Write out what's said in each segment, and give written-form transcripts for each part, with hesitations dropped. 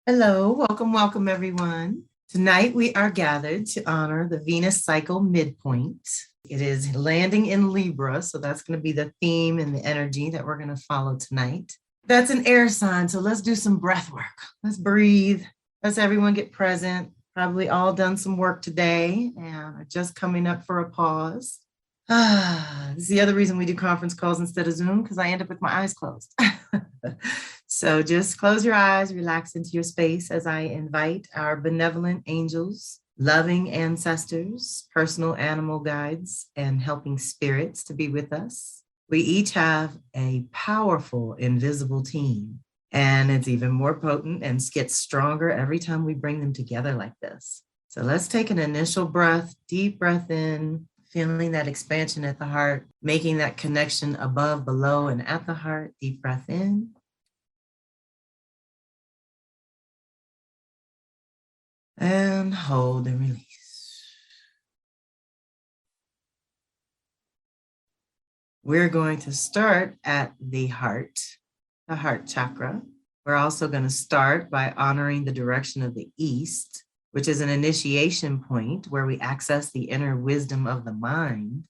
Hello, welcome everyone. Tonight we are gathered to honor the Venus cycle midpoint. It is landing in Libra, so that's going to be the theme and the energy that we're going to follow tonight. That's an air sign, so let's do some breath work. Let's breathe. Let's everyone get present. Probably all done some work today and are just coming up for a pause. This is the other reason we do conference calls instead of Zoom, because I end up with my eyes closed. So just close your eyes, relax into your space as I invite our benevolent angels, loving ancestors, personal animal guides, and helping spirits to be with us. We each have a powerful invisible team, and it's even more potent and gets stronger every time we bring them together like this. So let's take an initial breath, deep breath in, feeling that expansion at the heart, making that connection above, below, and at the heart. Deep breath in. And hold and release. We're going to start at the heart chakra. We're also going to start by honoring the direction of the east, which is an initiation point where we access the inner wisdom of the mind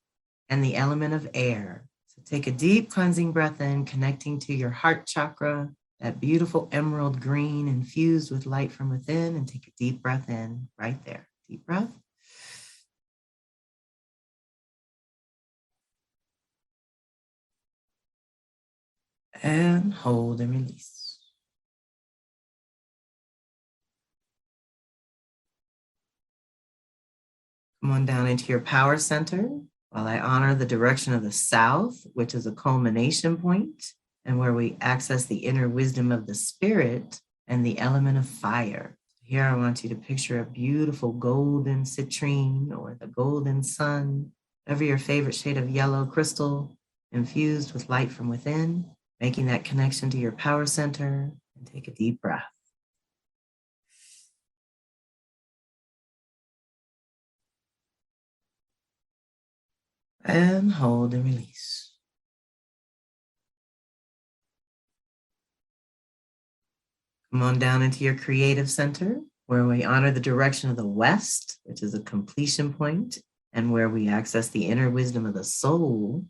and the element of air. So take a deep cleansing breath in, connecting to your heart chakra, that beautiful emerald green infused with light from within, and take a deep breath in right there. Deep breath. And hold and release. Come on down into your power center while I honor the direction of the south, which is a culmination point, and where we access the inner wisdom of the spirit and the element of fire. Here I want you to picture a beautiful golden citrine or the golden sun, whatever your favorite shade of yellow crystal, infused with light from within, making that connection to your power center, and take a deep breath. And hold and release. Come on down into your creative center, where we honor the direction of the west, which is a completion point, and where we access the inner wisdom of the soul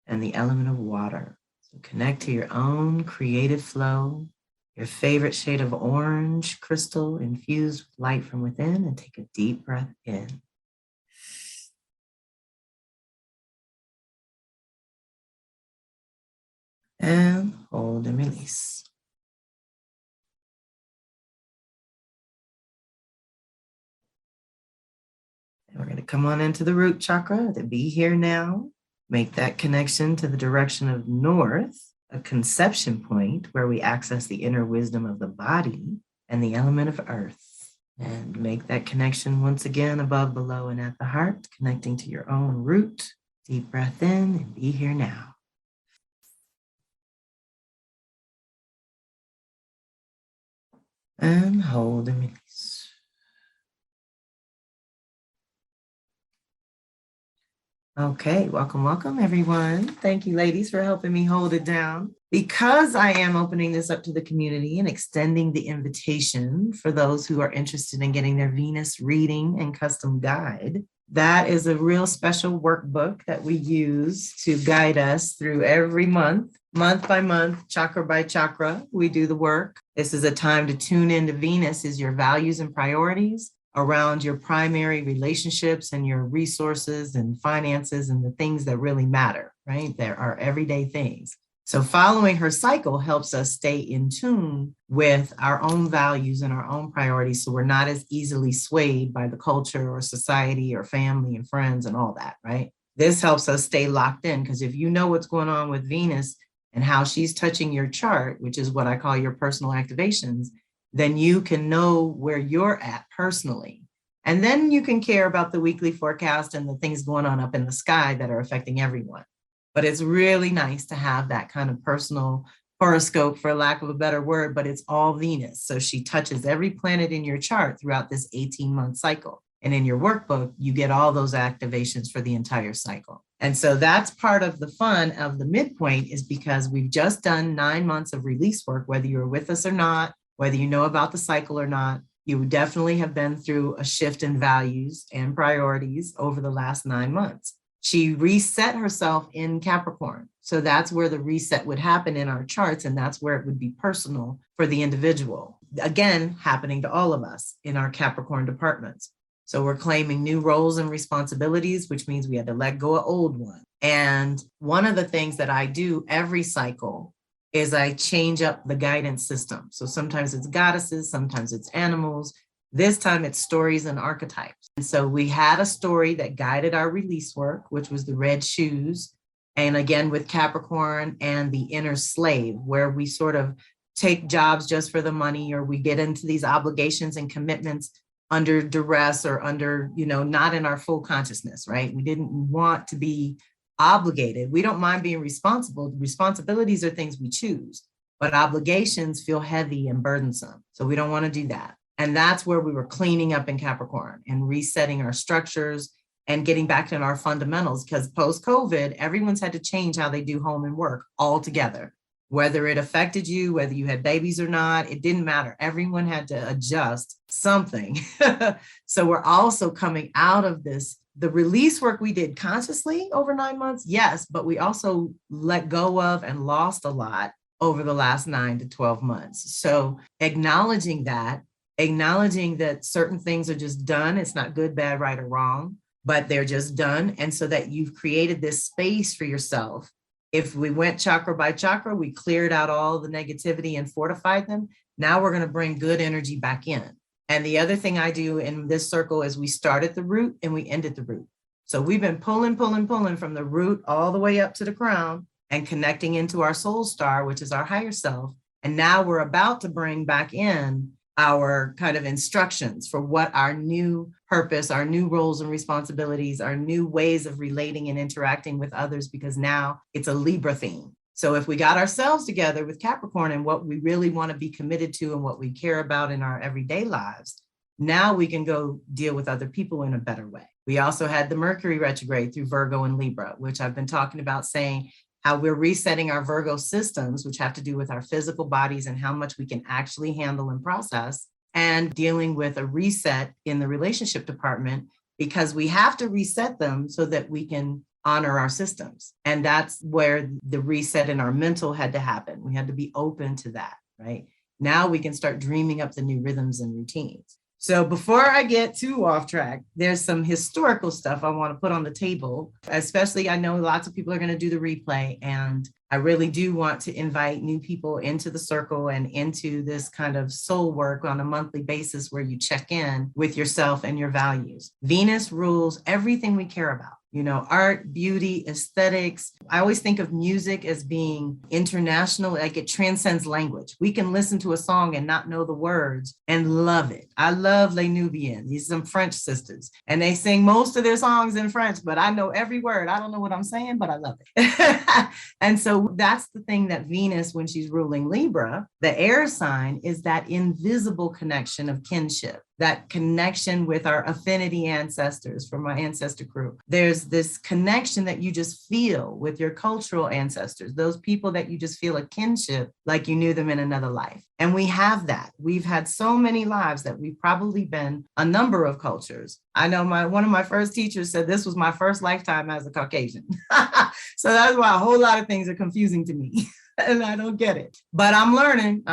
and the element of water. So connect to your own creative flow, your favorite shade of orange crystal infused with light from within, and take a deep breath in. And hold and release. And we're going to come on into the root chakra, the be here now. Make that connection to the direction of north, a conception point where we access the inner wisdom of the body and the element of earth. And make that connection once again above, below, and at the heart, connecting to your own root. Deep breath in and be here now. And hold and release. Okay, welcome everyone. Thank you ladies for helping me hold it down. Because I am opening this up to the community and extending the invitation for those who are interested in getting their Venus reading and custom guide, that is a real special workbook that we use to guide us through every month by month, chakra by chakra. We do the work. This is a time to tune into Venus, is your values and priorities around your primary relationships and your resources and finances and the things that really matter, right? There are everyday things. So following her cycle helps us stay in tune with our own values and our own priorities, so we're not as easily swayed by the culture or society or family and friends and all that, right? This helps us stay locked in, because if you know what's going on with Venus and how she's touching your chart, which is what I call your personal activations, then you can know where you're at personally. And then you can care about the weekly forecast and the things going on up in the sky that are affecting everyone. But it's really nice to have that kind of personal horoscope, for lack of a better word, but it's all Venus. So she touches every planet in your chart throughout this 18-month cycle. And in your workbook, you get all those activations for the entire cycle. And so that's part of the fun of the midpoint, is because we've just done 9 months of release work, whether you're with us or not, Whether you know about the cycle or not, you definitely have been through a shift in values and priorities over the last 9 months. She reset herself in Capricorn. So that's where the reset would happen in our charts, and that's where it would be personal for the individual. Again, happening to all of us in our Capricorn departments. So we're claiming new roles and responsibilities, which means we had to let go of old ones. And one of the things that I do every cycle is I change up the guidance system. So sometimes it's goddesses, sometimes it's animals. This time it's stories and archetypes. And so we had a story that guided our release work, which was the red shoes. And again, with Capricorn and the inner slave, where we sort of take jobs just for the money, or we get into these obligations and commitments under duress or under, not in our full consciousness, right? We didn't want to be obligated. We don't mind being responsible. Responsibilities are things we choose, but obligations feel heavy and burdensome. So we don't want to do that. And that's where we were cleaning up in Capricorn and resetting our structures and getting back to our fundamentals, because post-COVID, everyone's had to change how they do home and work altogether. Whether it affected you, whether you had babies or not, it didn't matter. Everyone had to adjust something. So we're also coming out of this. The release work we did consciously over 9 months, yes, but we also let go of and lost a lot over the last 9 to 12 months. So acknowledging that certain things are just done. It's not good, bad, right, or wrong, but they're just done. And so that you've created this space for yourself. If we went chakra by chakra, we cleared out all the negativity and fortified them. Now we're going to bring good energy back in. And the other thing I do in this circle is we start at the root and we end at the root. So we've been pulling from the root all the way up to the crown and connecting into our soul star, which is our higher self. And now we're about to bring back in our kind of instructions for what our new purpose, our new roles and responsibilities, our new ways of relating and interacting with others, because now it's a Libra theme. So if we got ourselves together with Capricorn and what we really want to be committed to and what we care about in our everyday lives, now we can go deal with other people in a better way. We also had the Mercury retrograde through Virgo and Libra, which I've been talking about, saying how we're resetting our Virgo systems, which have to do with our physical bodies and how much we can actually handle and process, and dealing with a reset in the relationship department, because we have to reset them so that we can honor our systems. And that's where the reset in our mental had to happen. We had to be open to that, right? Now we can start dreaming up the new rhythms and routines. So before I get too off track, there's some historical stuff I want to put on the table, especially I know lots of people are going to do the replay, and I really do want to invite new people into the circle and into this kind of soul work on a monthly basis where you check in with yourself and your values. Venus rules everything we care about. Art, beauty, aesthetics. I always think of music as being international, like it transcends language. We can listen to a song and not know the words and love it. I love Les Nubians. These are some French sisters, and they sing most of their songs in French, but I know every word. I don't know what I'm saying, but I love it. And so that's the thing that Venus, when she's ruling Libra, the air sign, is that invisible connection of kinship. That connection with our affinity ancestors from my ancestor crew. There's this connection that you just feel with your cultural ancestors, those people that you just feel a kinship like you knew them in another life. And we have that. We've had so many lives that we've probably been a number of cultures. I know one of my first teachers said this was my first lifetime as a Caucasian. So that's why a whole lot of things are confusing to me. And I don't get it, but I'm learning.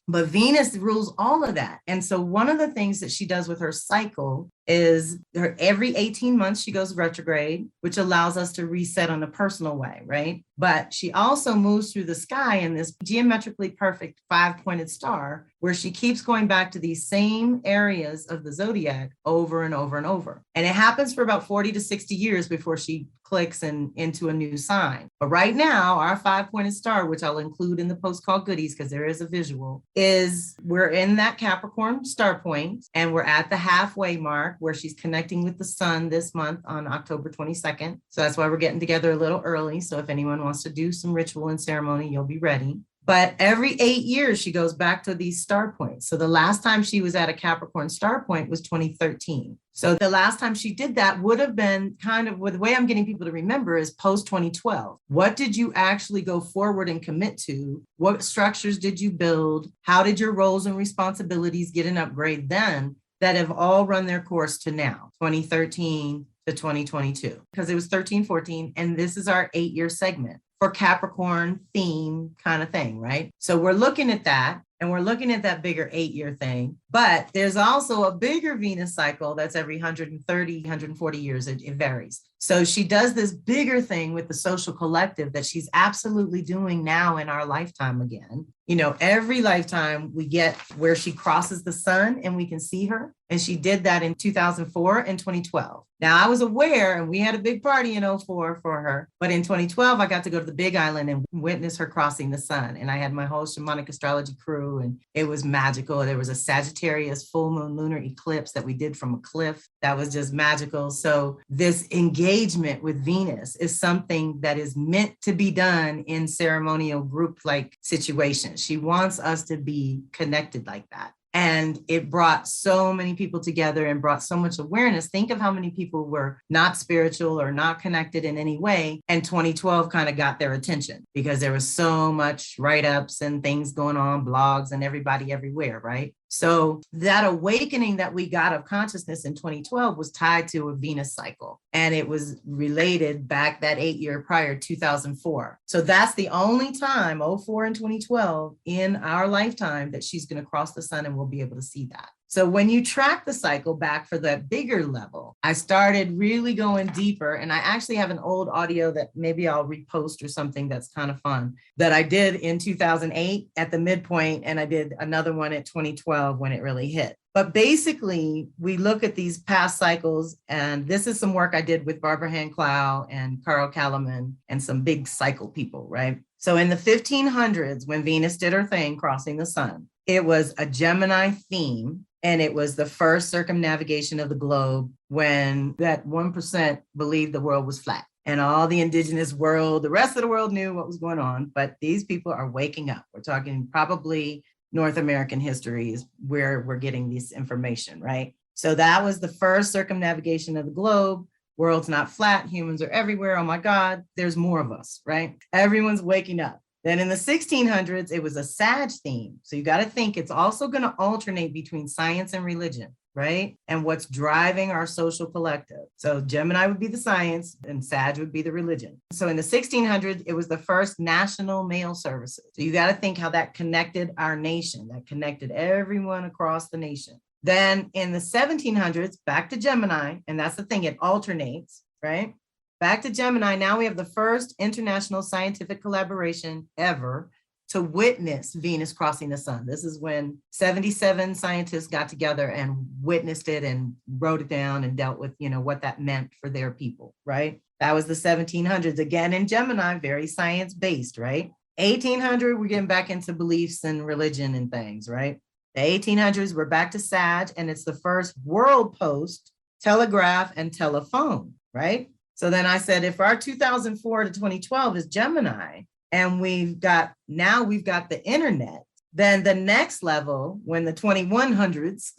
But Venus rules all of that. And so one of the things that she does with her cycle is every 18 months, she goes retrograde, which allows us to reset on a personal way, right? But she also moves through the sky in this geometrically perfect 5-pointed star, where she keeps going back to these same areas of the zodiac over and over and over. And it happens for about 40 to 60 years before she clicks into a new sign. But right now, our 5-pointed star, which I'll include in the post called goodies because there is a visual, is we're in that Capricorn star point, and we're at the halfway mark where she's connecting with the sun this month on October 22nd. So that's why we're getting together a little early. So if anyone wants to do some ritual and ceremony, you'll be ready. But every 8 years, she goes back to these star points. So the last time she was at a Capricorn star point was 2013. So the last time she did that would have been kind of, with the way I'm getting people to remember is post 2012. What did you actually go forward and commit to? What structures did you build? How did your roles and responsibilities get an upgrade then that have all run their course to now, 2013 to 2022? Because it was 13, 14, and this is our 8-year segment for Capricorn theme kind of thing, right? So we're looking at that, and we're looking at that bigger 8-year thing, but there's also a bigger Venus cycle that's every 130, 140 years, it varies. So she does this bigger thing with the social collective that she's absolutely doing now in our lifetime again. You know, every lifetime we get where she crosses the sun and we can see her. And she did that in 2004 and 2012. Now I was aware, and we had a big party in 2004 for her, but in 2012, I got to go to the Big Island and witness her crossing the sun. And I had my whole shamanic astrology crew, and it was magical. There was a Sagittarius full moon lunar eclipse that we did from a cliff. That was just magical. So this engagement with Venus is something that is meant to be done in ceremonial group-like situations. She wants us to be connected like that. And it brought so many people together and brought so much awareness. Think of how many people were not spiritual or not connected in any way. And 2012 kind of got their attention because there was so much write-ups and things going on, blogs and everybody everywhere, right? So that awakening that we got of consciousness in 2012 was tied to a Venus cycle. And it was related back that 8-year prior, 2004. So that's the only time, 2004 and 2012, in our lifetime that she's going to cross the sun, and we'll be able to see that. So when you track the cycle back for that bigger level, I started really going deeper. And I actually have an old audio that maybe I'll repost or something that's kind of fun that I did in 2008 at the midpoint. And I did another one at 2012 when it really hit. But basically, we look at these past cycles, and this is some work I did with Barbara Hand-Clow and Carl Kalaman and some big cycle people, right? So in the 1500s, when Venus did her thing, crossing the sun, it was a Gemini theme. And it was the first circumnavigation of the globe when that 1% believed the world was flat. And all the indigenous world, the rest of the world knew what was going on. But these people are waking up. We're talking probably North American history is where we're getting this information, right? So that was the first circumnavigation of the globe. World's not flat. Humans are everywhere. Oh my God, there's more of us, right? Everyone's waking up. Then in the 1600s, it was a Sag theme. So you got to think it's also going to alternate between science and religion, right? And what's driving our social collective. So Gemini would be the science and Sag would be the religion. So in the 1600s, it was the first national mail services. So you got to think how that connected our nation, that connected everyone across the nation. Then in the 1700s, back to Gemini, and that's the thing, it alternates, right? Back to Gemini, now we have the first international scientific collaboration ever to witness Venus crossing the sun. This is when 77 scientists got together and witnessed it and wrote it down and dealt with, what that meant for their people, right? That was the 1700s. Again, in Gemini, very science-based, right? 1800, we're getting back into beliefs and religion and things, right? The 1800s, we're back to Sag, and it's the first world post, telegraph, and telephone, right? So then I said, if our 2004 to 2012 is Gemini, and we've got the internet, then the next level, when the 2100s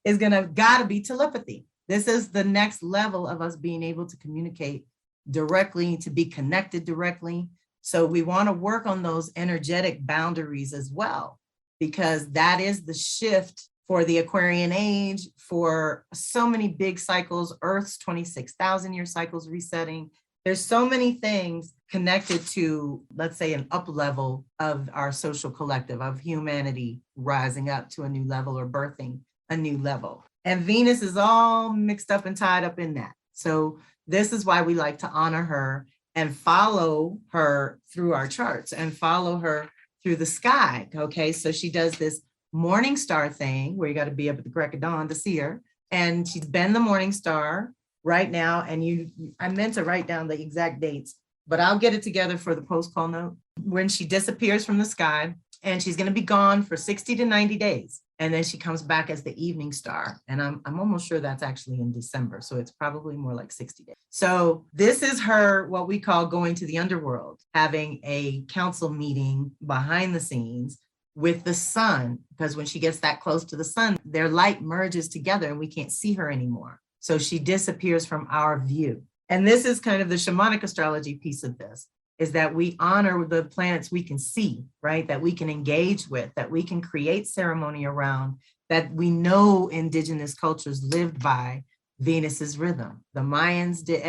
is gotta be telepathy. This is the next level of us being able to communicate directly, to be connected directly. So we want to work on those energetic boundaries as well, because that is the shift for the Aquarian age, for so many big cycles, Earth's 26,000 year cycles resetting. There's so many things connected to, let's say, an up level of our social collective, of humanity rising up to a new level or birthing a new level. And Venus is all mixed up and tied up in that. So this is why we like to honor her and follow her through our charts and follow her through the sky. Okay, so she does this morning star thing where you got to be up at the crack of dawn to see her. And she's been the morning star right now. And I meant to write down the exact dates, but I'll get it together for the post call note when she disappears from the sky, and she's going to be gone for 60 to 90 days. And then she comes back as the evening star. And I'm almost sure that's actually in December. So it's probably more like 60 days. So this is her, what we call going to the underworld, having a council meeting behind the scenes with the sun, because when she gets that close to the sun, their light merges together and we can't see her anymore. So she disappears from our view. And this is kind of the shamanic astrology piece of this, is that we honor the planets we can see, right? That we can engage with, that we can create ceremony around, that we know indigenous cultures lived by Venus's rhythm. The Mayans did,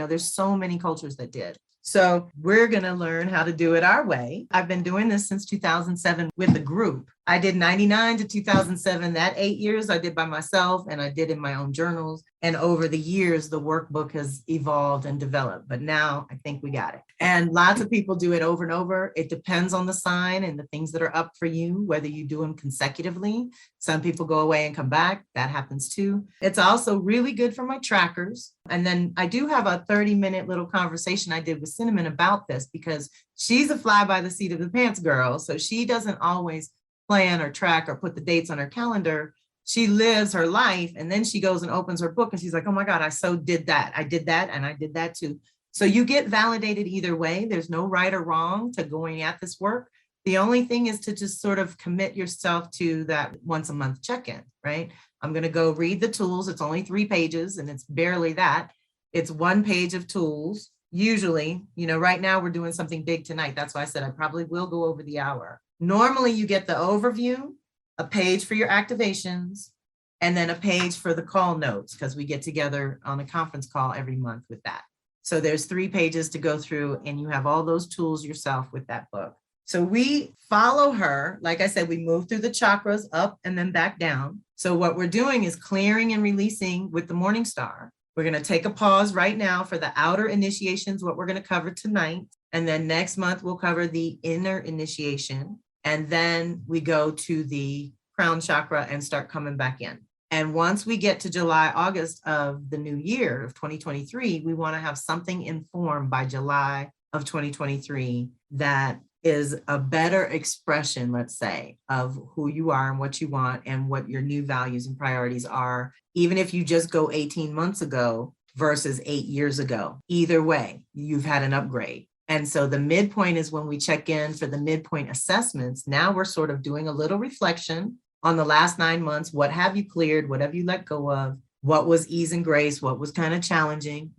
there's so many cultures that did. So we're going to learn how to do it our way. I've been doing this since 2007 with a group. I did 99 to 2007. That 8 years I did by myself, and I did in my own journals. And over the years, the workbook has evolved and developed. But now I think we got it. And lots of people do it over and over. It depends on the sign and the things that are up for you, whether you do them consecutively. Some people go away and come back. That happens too. It's also really good for my trackers. And then I do have a 30-minute little conversation I did with Cinnamon about this, because she's a fly by the seat of the pants girl. So she doesn't always plan or track or put the dates on her calendar. She lives her life, and then she goes and opens her book and she's like, oh my God, I so did that. I did that and I did that too. So you get validated either way. There's no right or wrong to going at this work. The only thing is to just sort of commit yourself to that once a month check-in, right? I'm going to go read the tools. It's only 3 pages and it's barely that. It's 1 page of tools. Usually, right now we're doing something big tonight. That's why I said I probably will go over the hour. Normally you get the overview, a page for your activations, and then a page for the call notes, because we get together on a conference call every month with that. So there's 3 pages to go through, and you have all those tools yourself with that book. So we follow her. Like I said, we move through the chakras up and then back down. So what we're doing is clearing and releasing with the Morning Star. We're going to take a pause right now for the outer initiations, what we're going to cover tonight. And then next month, we'll cover the inner initiation. And then we go to the crown chakra and start coming back in. And once we get to July, August of the new year of 2023, we want to have something informed by July of 2023 that is a better expression, let's say, of who you are and what you want and what your new values and priorities are, even if you just go 18 months ago versus 8 years ago. Either way, you've had an upgrade. And so the midpoint is when we check in for the midpoint assessments. Now we're sort of doing a little reflection on the last 9 months. What have you cleared? What have you let go of? What was ease and grace? What was kind of challenging,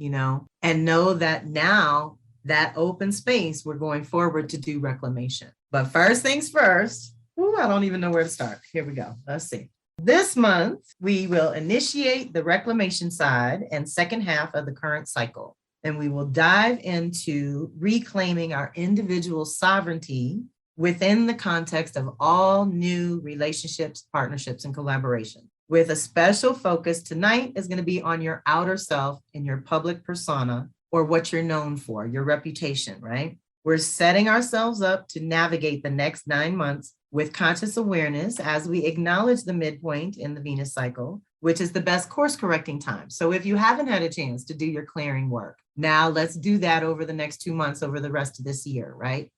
and know that now that open space, we're going forward to do reclamation. But first things first, I don't even know where to start. Here we go. Let's see. This month, we will initiate the reclamation side and second half of the current cycle. And we will dive into reclaiming our individual sovereignty within the context of all new relationships, partnerships, and collaboration. With a special focus tonight is going to be on your outer self and your public persona, or what you're known for, your reputation, right? We're setting ourselves up to navigate the next 9 months with conscious awareness as we acknowledge the midpoint in the Venus cycle, which is the best course correcting time. So if you haven't had a chance to do your clearing work, now let's do that over the next 2 months, over the rest of this year, right?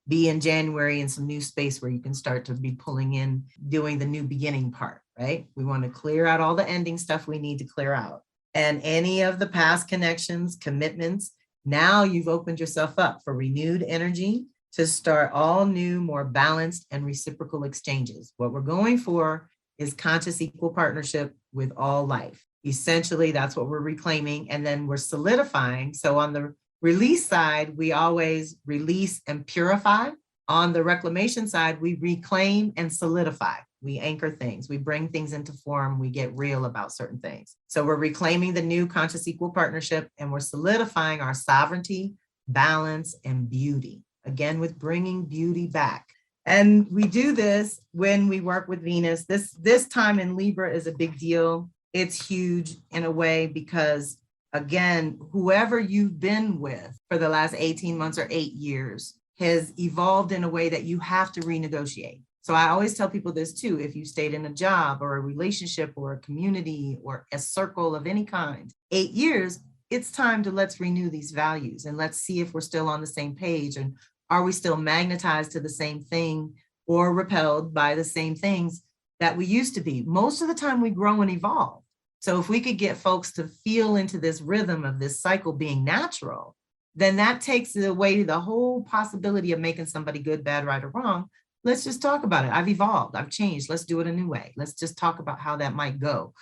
Be in January in some new space where you can start to be pulling in, doing the new beginning part, right? We want to clear out all the ending stuff we need to clear out. And any of the past connections, commitments, now you've opened yourself up for renewed energy to start all new, more balanced and reciprocal exchanges. What we're going for is conscious equal partnership with all life. Essentially, that's what we're reclaiming, and then we're solidifying. So on the release side, we always release and purify. On the reclamation side, we reclaim and solidify. We anchor things, we bring things into form, we get real about certain things. So we're reclaiming the new conscious equal partnership, and we're solidifying our sovereignty, balance, and beauty. Again, with bringing beauty back. And we do this when we work with Venus. This time in Libra is a big deal. It's huge in a way because, again, whoever you've been with for the last 18 months or 8 years has evolved in a way that you have to renegotiate. So I always tell people this too, if you stayed in a job or a relationship or a community or a circle of any kind, 8 years, it's time to let's renew these values and let's see if we're still on the same page, and are we still magnetized to the same thing or repelled by the same things that we used to be. Most of the time we grow and evolve. So if we could get folks to feel into this rhythm of this cycle being natural, then that takes away the whole possibility of making somebody good, bad, right, or wrong. Let's just talk about it. I've evolved, I've changed. Let's do it a new way. Let's just talk about how that might go.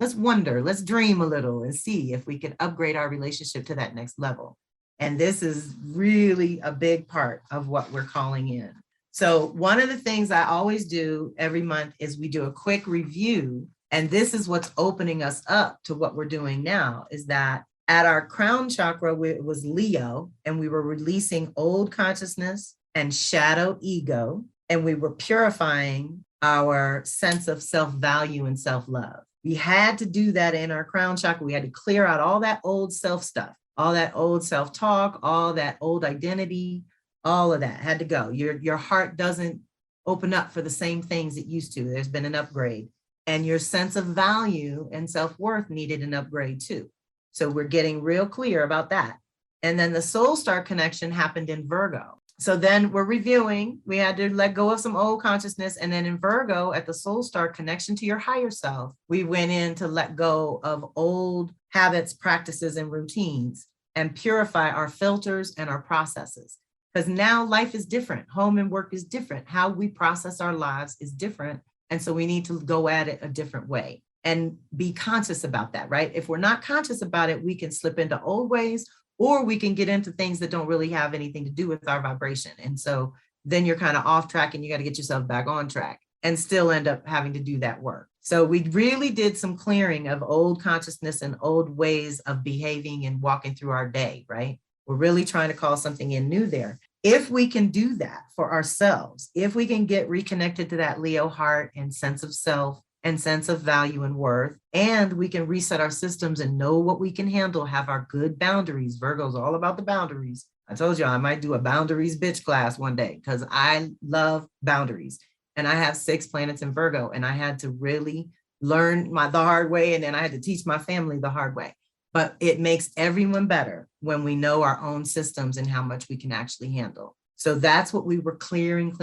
Let's wonder, let's dream a little and see if we can upgrade our relationship to that next level. And this is really a big part of what we're calling in. So one of the things I always do every month is we do a quick review. And this is what's opening us up to what we're doing now, is that at our crown chakra, it was Leo, and we were releasing old consciousness and shadow ego, and we were purifying our sense of self-value and self-love. We had to do that in our crown chakra. We had to clear out all that old self stuff, all that old self-talk, all that old identity, all of that had to go. Your heart doesn't open up for the same things it used to. There's been an upgrade. And your sense of value and self-worth needed an upgrade too. So we're getting real clear about that. And then the soul star connection happened in Virgo. So then we're reviewing, we had to let go of some old consciousness. And then in Virgo, at the soul star connection to your higher self, we went in to let go of old habits, practices, and routines and purify our filters and our processes. Because now life is different. Home and work is different. How we process our lives is different. And so we need to go at it a different way and be conscious about that, right? If we're not conscious about it, we can slip into old ways, or we can get into things that don't really have anything to do with our vibration. And so then you're kind of off track and you got to get yourself back on track and still end up having to do that work. So we really did some clearing of old consciousness and old ways of behaving and walking through our day, right? We're really trying to call something in new there. If we can do that for ourselves, if we can get reconnected to that Leo heart and sense of self and sense of value and worth, and we can reset our systems and know what we can handle, have our good boundaries. Virgo's all about the boundaries. I told you I might do a boundaries bitch class one day because I love boundaries. And I have 6 planets in Virgo, and I had to really learn the hard way. And then I had to teach my family the hard way. But it makes everyone better when we know our own systems and how much we can actually handle. So that's what we were clearing.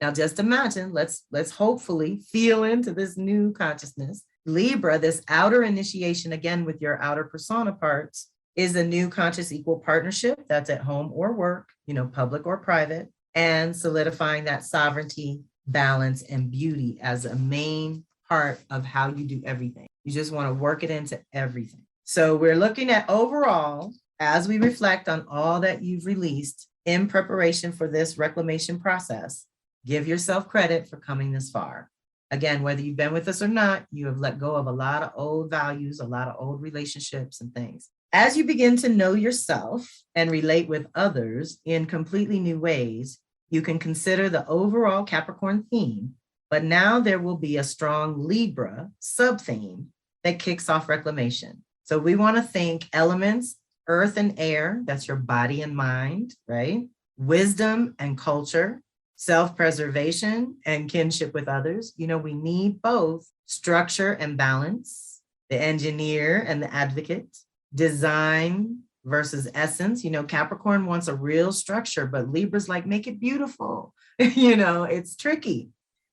Now, just imagine, let's hopefully feel into this new consciousness. Libra, this outer initiation, again, with your outer persona parts, is a new conscious equal partnership that's at home or work, public or private, and solidifying that sovereignty, balance, and beauty as a main part of how you do everything. You just want to work it into everything. So we're looking at overall, as we reflect on all that you've released in preparation for this reclamation process, give yourself credit for coming this far. Again, whether you've been with us or not, you have let go of a lot of old values, a lot of old relationships and things. As you begin to know yourself and relate with others in completely new ways, you can consider the overall Capricorn theme, but now there will be a strong Libra sub-theme that kicks off reclamation. So we want to think elements, earth and air, that's your body and mind, right? Wisdom and culture, self-preservation and kinship with others. We need both structure and balance, the engineer and the advocate, design versus essence. Capricorn wants a real structure, but Libra's like, make it beautiful. It's tricky.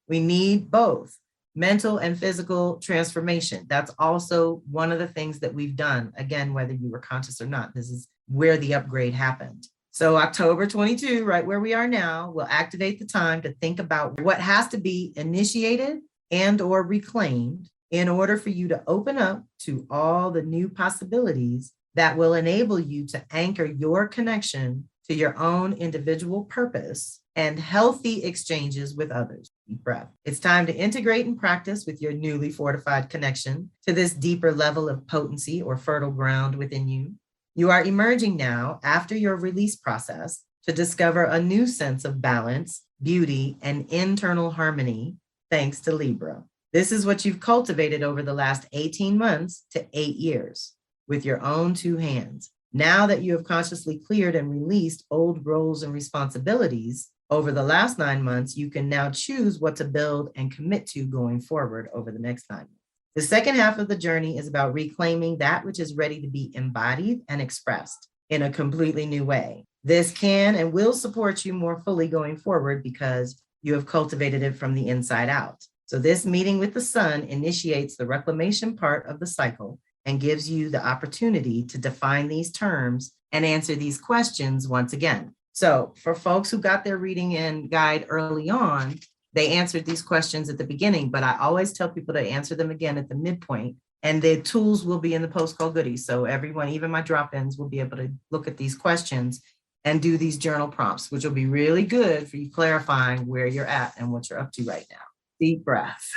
We need both. Mental and physical transformation. That's also one of the things that we've done. Again, whether you were conscious or not, this is where the upgrade happened. So October 22, right where we are now, will activate the time to think about what has to be initiated and or reclaimed in order for you to open up to all the new possibilities that will enable you to anchor your connection to your own individual purpose and healthy exchanges with others. Deep breath. It's time to integrate and practice with your newly fortified connection to this deeper level of potency or fertile ground within you. You are emerging now after your release process to discover a new sense of balance, beauty, and internal harmony, thanks to Libra. This is what you've cultivated over the last 18 months to 8 years with your own 2 hands. Now that you have consciously cleared and released old roles and responsibilities over the last 9 months, you can now choose what to build and commit to going forward over the next 9 months. The second half of the journey is about reclaiming that which is ready to be embodied and expressed in a completely new way. This can and will support you more fully going forward because you have cultivated it from the inside out. So this meeting with the sun initiates the reclamation part of the cycle and gives you the opportunity to define these terms and answer these questions once again. So for folks who got their reading and guide early on, they answered these questions at the beginning, but I always tell people to answer them again at the midpoint, and the tools will be in the post call goodies. So everyone, even my drop-ins, will be able to look at these questions and do these journal prompts, which will be really good for you clarifying where you're at and what you're up to right now. Deep breath.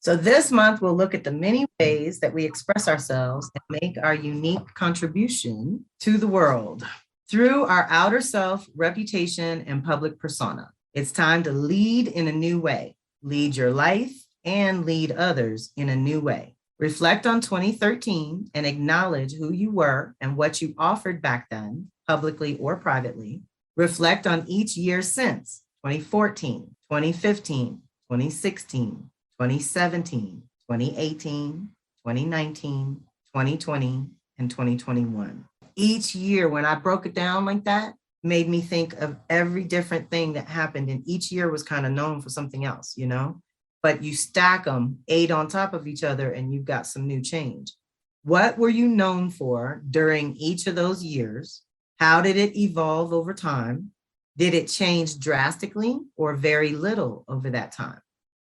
So this month, we'll look at the many ways that we express ourselves and make our unique contribution to the world through our outer self, reputation, and public persona. It's time to lead in a new way, lead your life and lead others in a new way. Reflect on 2013 and acknowledge who you were and what you offered back then, publicly or privately. Reflect on each year since 2014, 2015, 2016, 2017, 2018, 2019, 2020, and 2021. Each year, when I broke it down like that, made me think of every different thing that happened, and each year was kind of known for something else, you know? But you stack them 8 on top of each other and you've got some new change. What were you known for during each of those years? How did it evolve over time? Did it change drastically or very little over that time?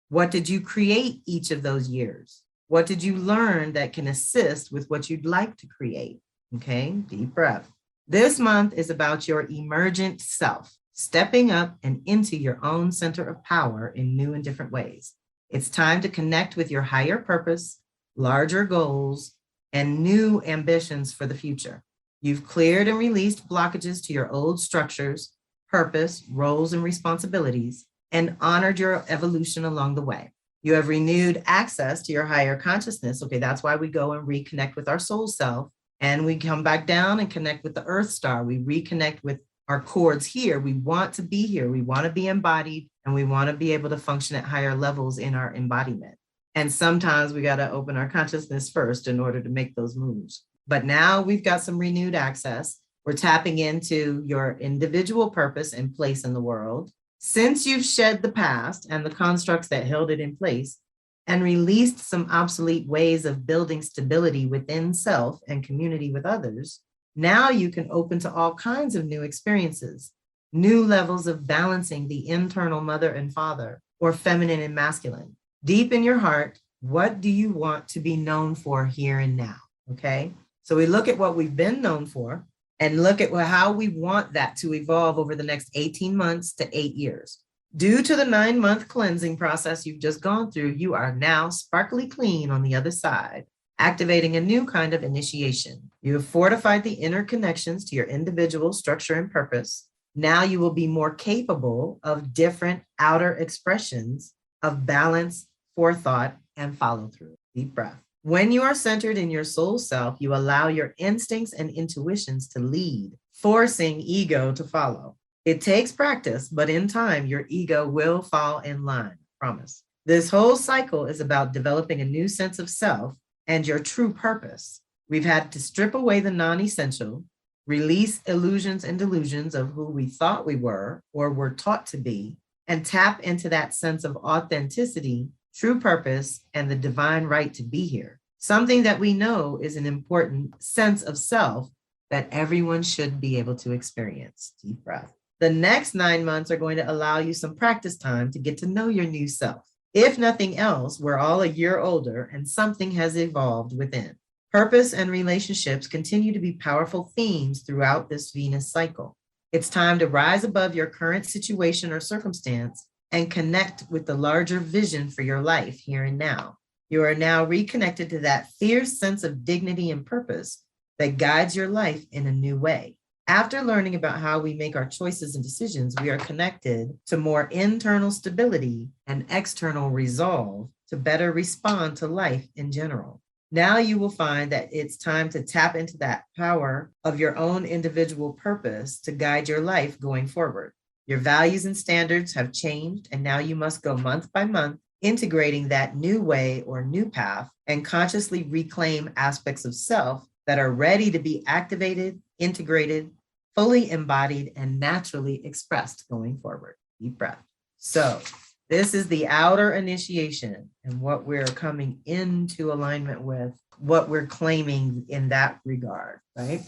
What did you create each of those years? What did you learn that can assist with what you'd like to create? Okay, deep breath. This month is about your emergent self, stepping up and into your own center of power in new and different ways. It's time to connect with your higher purpose, larger goals, and new ambitions for the future. You've cleared and released blockages to your old structures, purpose, roles, and responsibilities, and honored your evolution along the way. You have renewed access to your higher consciousness. Okay, that's why we go and reconnect with our soul self, and we come back down and connect with the earth star. We reconnect with our cords here. We want to be here. We want to be embodied, and we want to be able to function at higher levels in our embodiment. And sometimes we got to open our consciousness first in order to make those moves. But now we've got some renewed access. We're tapping into your individual purpose and place in the world. Since you've shed the past and the constructs that held it in place and released some obsolete ways of building stability within self and community with others, now you can open to all kinds of new experiences, new levels of balancing the internal mother and father, or feminine and masculine. Deep in your heart, what do you want to be known for here and now? Okay, so we look at what we've been known for and look at how we want that to evolve over the next 18 months to 8 years. Due to the 9-month cleansing process you've just gone through, you are now sparkly clean on the other side, activating a new kind of initiation. You have fortified the inner connections to your individual structure and purpose. Now you will be more capable of different outer expressions of balance, forethought, and follow through. Deep breath. When you are centered in your soul self, you allow your instincts and intuitions to lead, forcing ego to follow. It takes practice, but in time, your ego will fall in line, promise. This whole cycle is about developing a new sense of self and your true purpose. We've had to strip away the non-essential, release illusions and delusions of who we thought we were or were taught to be, and tap into that sense of authenticity, true purpose, and the divine right to be here. Something that we know is an important sense of self that everyone should be able to experience. Deep breath. The next 9 months are going to allow you some practice time to get to know your new self. If nothing else, we're all a year older and something has evolved within. Purpose and relationships continue to be powerful themes throughout this Venus cycle. It's time to rise above your current situation or circumstance and connect with the larger vision for your life here and now. You are now reconnected to that fierce sense of dignity and purpose that guides your life in a new way. After learning about how we make our choices and decisions, we are connected to more internal stability and external resolve to better respond to life in general. Now you will find that it's time to tap into that power of your own individual purpose to guide your life going forward. Your values and standards have changed, and now you must go month by month, integrating that new way or new path and consciously reclaim aspects of self that are ready to be activated, integrated, fully embodied, and naturally expressed going forward. Deep breath. So This is the outer initiation and what we're coming into alignment with, what we're claiming in that regard, right?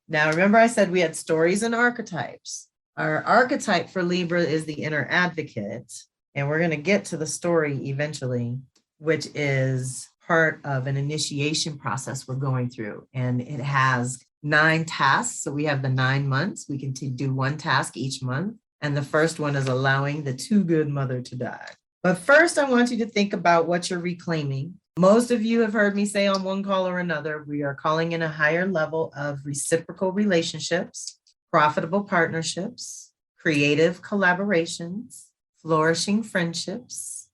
Now, remember I said we had stories and archetypes. Our archetype for Libra is the inner advocate, and we're going to get to the story eventually, which is part of an initiation process we're going through. And it has 9 tasks. So we have the 9 months. We can do one task each month. And the first one is allowing the too good mother to die. But first, I want you to think about what you're reclaiming. Most of you have heard me say on one call or another, we are calling in a higher level of reciprocal relationships, profitable partnerships, creative collaborations, flourishing friendships,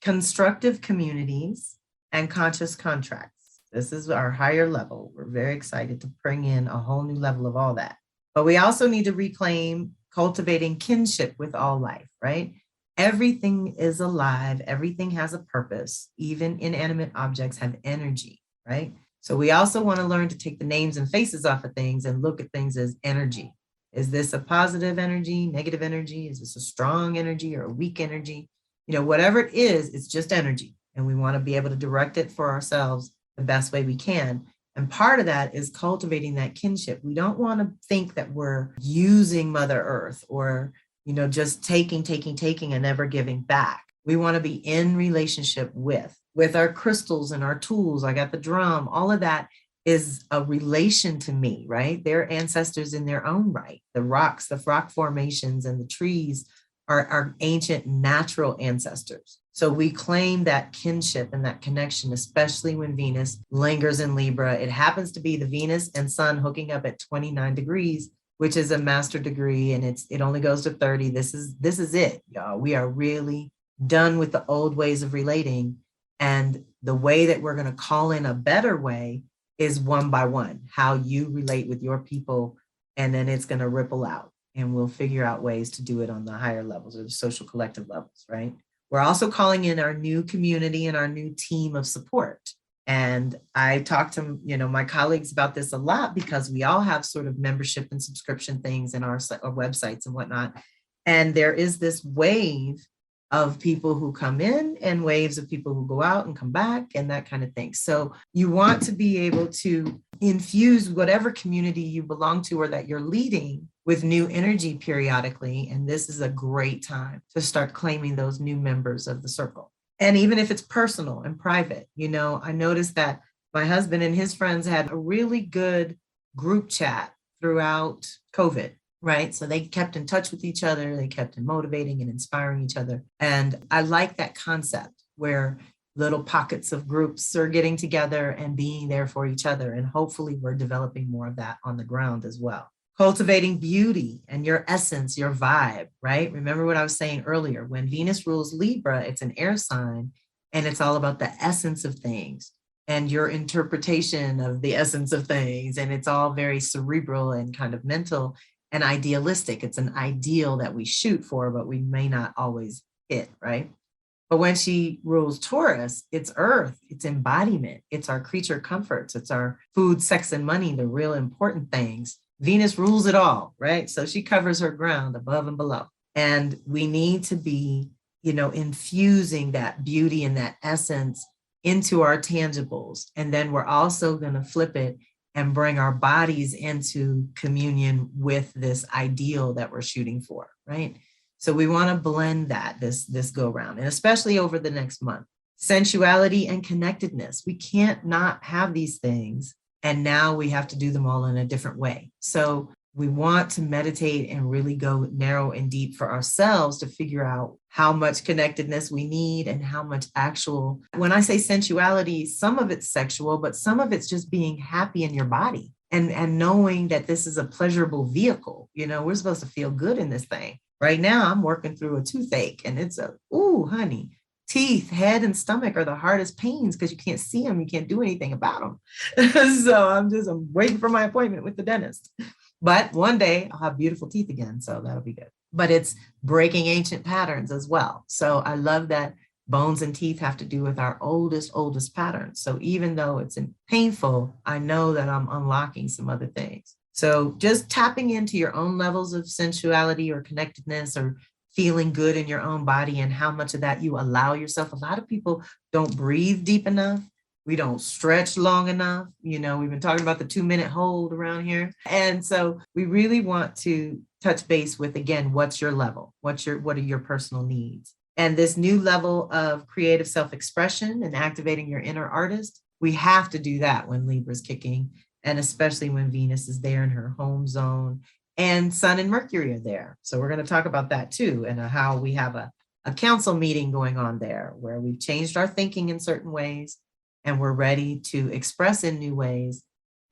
constructive communities, and conscious contracts. This is our higher level. We're very excited to bring in a whole new level of all that. But we also need to reclaim cultivating kinship with all life, right? Everything is alive. Everything has a purpose. Even inanimate objects have energy, right? So we also want to learn to take the names and faces off of things and look at things as energy. Is this a positive energy, negative energy? Is this a strong energy or a weak energy? You know, whatever it is, it's just energy. And we want to be able to direct it for ourselves the best way we can. And part of that is cultivating that kinship. We don't want to think that we're using Mother Earth or, you know, just taking and never giving back. We want to be in relationship with our crystals and our tools. I got the drum. All of that is a relation to me, right? They're ancestors in their own right. The rocks, the rock formations and the trees are ancient natural ancestors. So we claim that kinship and that connection, especially when Venus lingers in Libra. It happens to be the Venus and Sun hooking up at 29 degrees, which is a master degree, and it only goes to 30. This is it, y'all. We are really done with the old ways of relating. And the way that we're going to call in a better way is one by one, how you relate with your people, and then it's going to ripple out. And we'll figure out ways to do it on the higher levels or the social collective levels, right? We're also calling in our new community and our new team of support. And I talk to, you know, my colleagues about this a lot because we all have sort of membership and subscription things in our websites and whatnot. And there is this wave of people who come in and waves of people who go out and come back and that kind of thing. So you want to be able to infuse whatever community you belong to or that you're leading with new energy periodically. And this is a great time to start claiming those new members of the circle. And even if it's personal and private, you know, I noticed that my husband and his friends had a really good group chat throughout COVID, right? So they kept in touch with each other. They kept motivating and inspiring each other. And I like that concept where little pockets of groups are getting together and being there for each other. And hopefully we're developing more of that on the ground as well. Cultivating beauty and your essence, your vibe, right? Remember what I was saying earlier, when Venus rules Libra, it's an air sign and it's all about the essence of things and your interpretation of the essence of things. And it's all very cerebral and kind of mental and idealistic. It's an ideal that we shoot for, but we may not always hit, right? But when she rules Taurus, it's earth, it's embodiment, it's our creature comforts, it's our food, sex, and money, the real important things. Venus rules it all, right? So she covers her ground above and below. And we need to be, you know, infusing that beauty and that essence into our tangibles. And then we're also going to flip it and bring our bodies into communion with this ideal that we're shooting for, right? So we want to blend that this go round, and especially over the next month. Sensuality and connectedness. We can't not have these things. And now we have to do them all in a different way. So we want to meditate and really go narrow and deep for ourselves to figure out how much connectedness we need and how much actual, when I say sensuality, some of it's sexual, but some of it's just being happy in your body and knowing that this is a pleasurable vehicle. You know, we're supposed to feel good in this thing. Right now, I'm working through a toothache and it's ooh, honey. Teeth, head, and stomach are the hardest pains because you can't see them. You can't do anything about them. So I'm waiting for my appointment with the dentist. But one day I'll have beautiful teeth again. So that'll be good. But it's breaking ancient patterns as well. So I love that bones and teeth have to do with our oldest patterns. So even though it's painful, I know that I'm unlocking some other things. So just tapping into your own levels of sensuality or connectedness or feeling good in your own body and how much of that you allow yourself. A lot of people don't breathe deep enough. We don't stretch long enough. You know, we've been talking about the 2-minute hold around here. And so we really want to touch base with, again, what's your level? What are your personal needs? And this new level of creative self-expression and activating your inner artist, we have to do that when Libra's kicking, and especially when Venus is there in her home zone and Sun and Mercury are there. So we're going to talk about that too, and how we have a council meeting going on there where we've changed our thinking in certain ways and we're ready to express in new ways.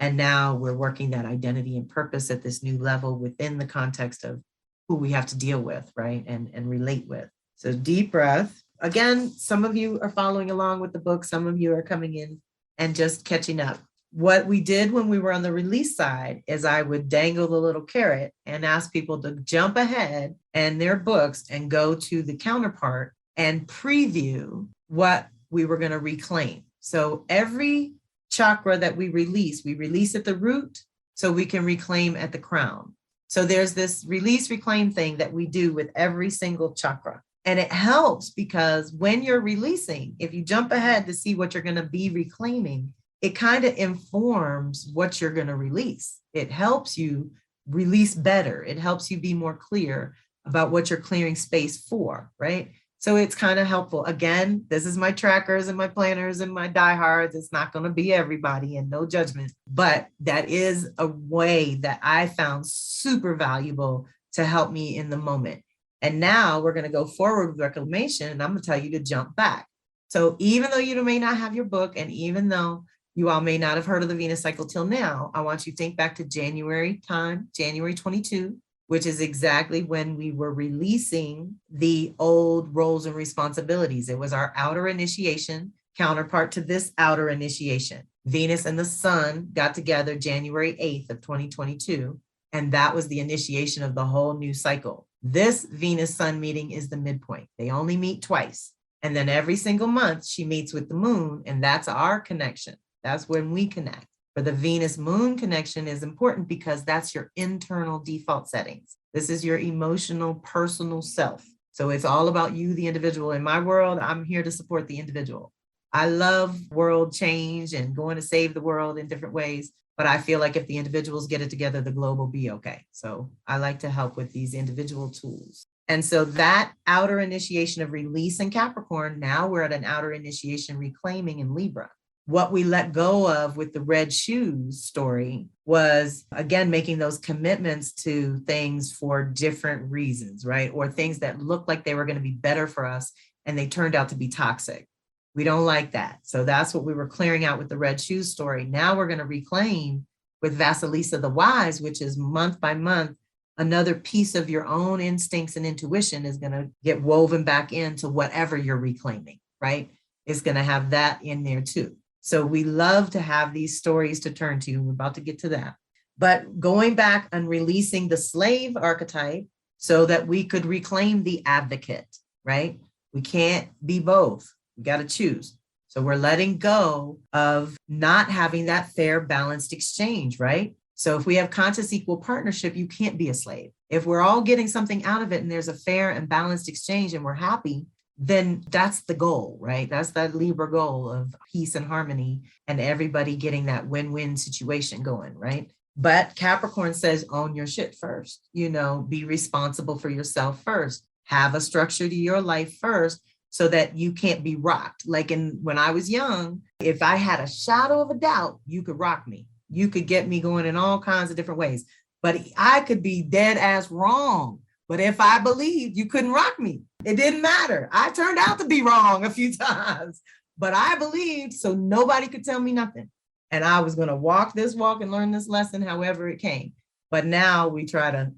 And now we're working that identity and purpose at this new level within the context of who we have to deal with, right? And relate with. So deep breath. Again, some of you are following along with the book. Some of you are coming in and just catching up. What we did when we were on the release side is I would dangle the little carrot and ask people to jump ahead in their books and go to the counterpart and preview what we were going to reclaim. So every chakra that we release at the root so we can reclaim at the crown. So there's this release reclaim thing that we do with every single chakra. And it helps because when you're releasing, if you jump ahead to see what you're going to be reclaiming, it kind of informs what you're going to release. It helps you release better. It helps you be more clear about what you're clearing space for, right? So it's kind of helpful. Again, this is my trackers and my planners and my diehards. It's not going to be everybody and no judgment, but that is a way that I found super valuable to help me in the moment. And now we're going to go forward with reclamation, and I'm going to tell you to jump back. So even though you may not have your book, and even though you all may not have heard of the Venus cycle till now, I want you to think back to January 22, which is exactly when we were releasing the old roles and responsibilities. It was our outer initiation counterpart to this outer initiation. Venus and the Sun got together January 8th of 2022, and that was the initiation of the whole new cycle. This Venus-Sun meeting is the midpoint. They only meet twice. And then every single month she meets with the moon, and that's our connection. That's when we connect. For the Venus-Moon connection is important because that's your internal default settings. This is your emotional, personal self. So it's all about you, the individual. In my world, I'm here to support the individual. I love world change and going to save the world in different ways. But I feel like if the individuals get it together, the globe will be okay. So I like to help with these individual tools. And so that outer initiation of release in Capricorn, now we're at an outer initiation reclaiming in Libra. What we let go of with the red shoes story was, again, making those commitments to things for different reasons, right? Or things that looked like they were going to be better for us and they turned out to be toxic. We don't like that. So that's what we were clearing out with the red shoes story. Now we're going to reclaim with Vasilisa the Wise, which is month by month, another piece of your own instincts and intuition is going to get woven back into whatever you're reclaiming, right? It's going to have that in there too. So we love to have these stories to turn to. We're about to get to that. But going back and releasing the slave archetype so that we could reclaim the advocate, right? We can't be both. We got to choose. So we're letting go of not having that fair, balanced exchange, right? So if we have conscious equal partnership, you can't be a slave. If we're all getting something out of it and there's a fair and balanced exchange and we're happy, then that's the goal, right? That's that Libra goal of peace and harmony and everybody getting that win-win situation going, right? But Capricorn says, own your shit first, be responsible for yourself first, have a structure to your life first, so that you can't be rocked. Like when I was young, if I had a shadow of a doubt, you could rock me. You could get me going in all kinds of different ways, but I could be dead ass wrong. But if I believed, you couldn't rock me. It didn't matter. I turned out to be wrong a few times, but I believed, so nobody could tell me nothing. And I was going to walk this walk and learn this lesson, however it came. But now we try to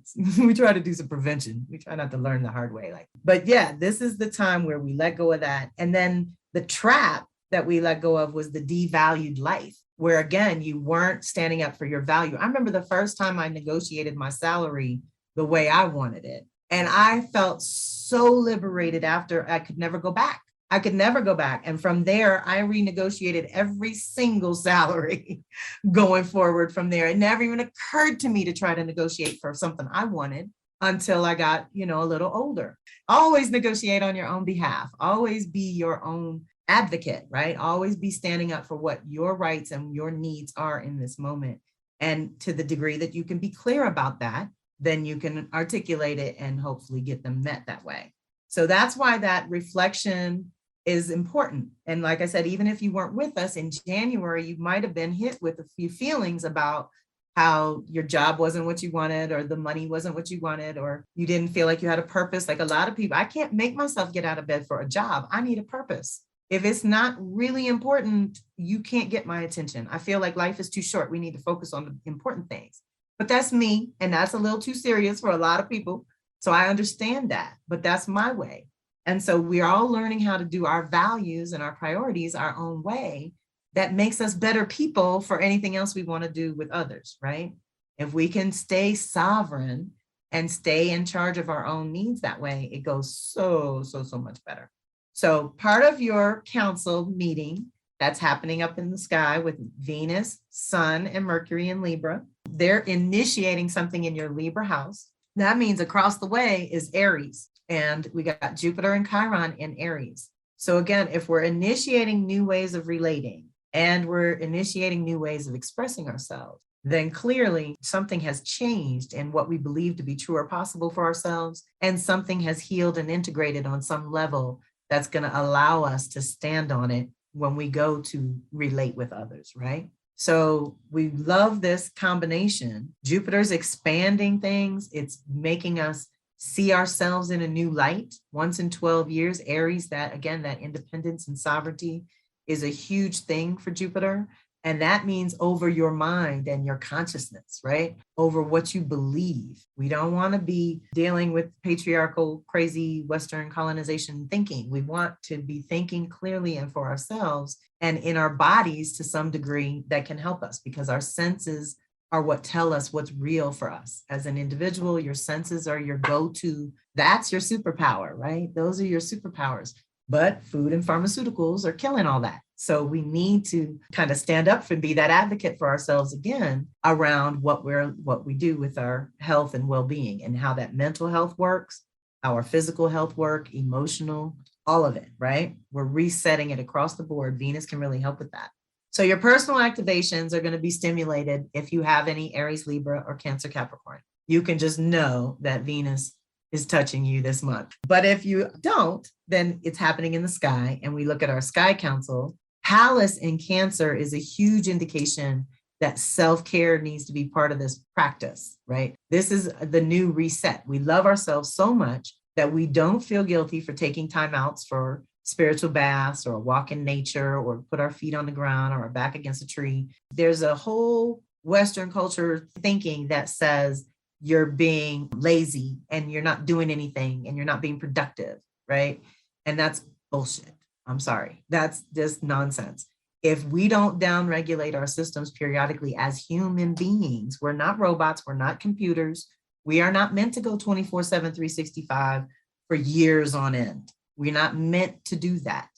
do some prevention. We try not to learn the hard way. But yeah, this is the time where we let go of that. And then the trap that we let go of was the devalued life, where again, you weren't standing up for your value. I remember the first time I negotiated my salary the way I wanted it. And I felt so liberated after. I could never go back. And from there, I renegotiated every single salary going forward from there. It never even occurred to me to try to negotiate for something I wanted. until I got, a little older. Always negotiate on your own behalf. Always be your own advocate, right? Always be standing up for what your rights and your needs are in this moment. And to the degree that you can be clear about that, then you can articulate it and hopefully get them met that way. So that's why that reflection is important. And like I said, even if you weren't with us in January, you might have been hit with a few feelings about how your job wasn't what you wanted, or the money wasn't what you wanted, or you didn't feel like you had a purpose. Like a lot of people, I can't make myself get out of bed for a job. I need a purpose. If it's not really important, you can't get my attention. I feel like life is too short. We need to focus on the important things. But that's me, and that's a little too serious for a lot of people. So I understand that, but that's my way. And so we're all learning how to do our values and our priorities our own way. That makes us better people for anything else we want to do with others, right? If we can stay sovereign and stay in charge of our own needs that way, it goes so much better. So part of your council meeting that's happening up in the sky with Venus, Sun, and Mercury in Libra, they're initiating something in your Libra house. That means across the way is Aries, and we got Jupiter and Chiron in Aries. So again, if we're initiating new ways of relating, and we're initiating new ways of expressing ourselves, then clearly something has changed in what we believe to be true or possible for ourselves, and something has healed and integrated on some level that's going to allow us to stand on it when we go to relate with others, right? So we love this combination. Jupiter's expanding things. It's making us see ourselves in a new light. Once in 12 years, Aries, that independence and sovereignty is a huge thing for Jupiter. And that means over your mind and your consciousness, right? Over what you believe. We don't want to be dealing with patriarchal, crazy Western colonization thinking. We want to be thinking clearly and for ourselves and in our bodies to some degree that can help us, because our senses are what tell us what's real for us. As an individual, your senses are your go-to. That's your superpower, right? Those are your superpowers. But food and pharmaceuticals are killing all that. So we need to kind of stand up and be that advocate for ourselves again around what we do with our health and well-being, and how that mental health works, how our physical health work, emotional, all of it, right? We're resetting it across the board. Venus can really help with that. So your personal activations are going to be stimulated if you have any Aries, Libra, or Cancer, Capricorn. You can just know that Venus is touching you this month. But if you don't, then it's happening in the sky. And we look at our sky council. Pallas in Cancer is a huge indication that self-care needs to be part of this practice, right? This is the new reset. We love ourselves so much that we don't feel guilty for taking time outs for spiritual baths or a walk in nature or put our feet on the ground or our back against a tree. There's a whole Western culture thinking that says you're being lazy and you're not doing anything and you're not being productive, right? And that's bullshit. I'm sorry. That's just nonsense. If we don't downregulate our systems periodically as human beings, we're not robots, we're not computers. We are not meant to go 24/7, 365 for years on end. We're not meant to do that.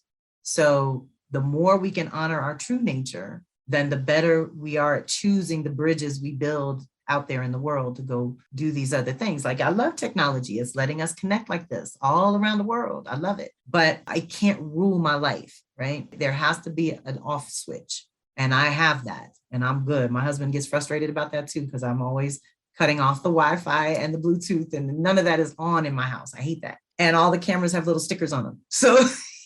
So the more we can honor our true nature, then the better we are at choosing the bridges we build out there in the world to go do these other things. Like, I love technology. It's letting us connect like this all around the world. I love it, but I can't rule my life, right? There has to be an off switch, and I have that, and I'm good. My husband gets frustrated about that too, because I'm always cutting off the Wi-Fi and the Bluetooth, and none of that is on in my house. I hate that. And all the cameras have little stickers on them. So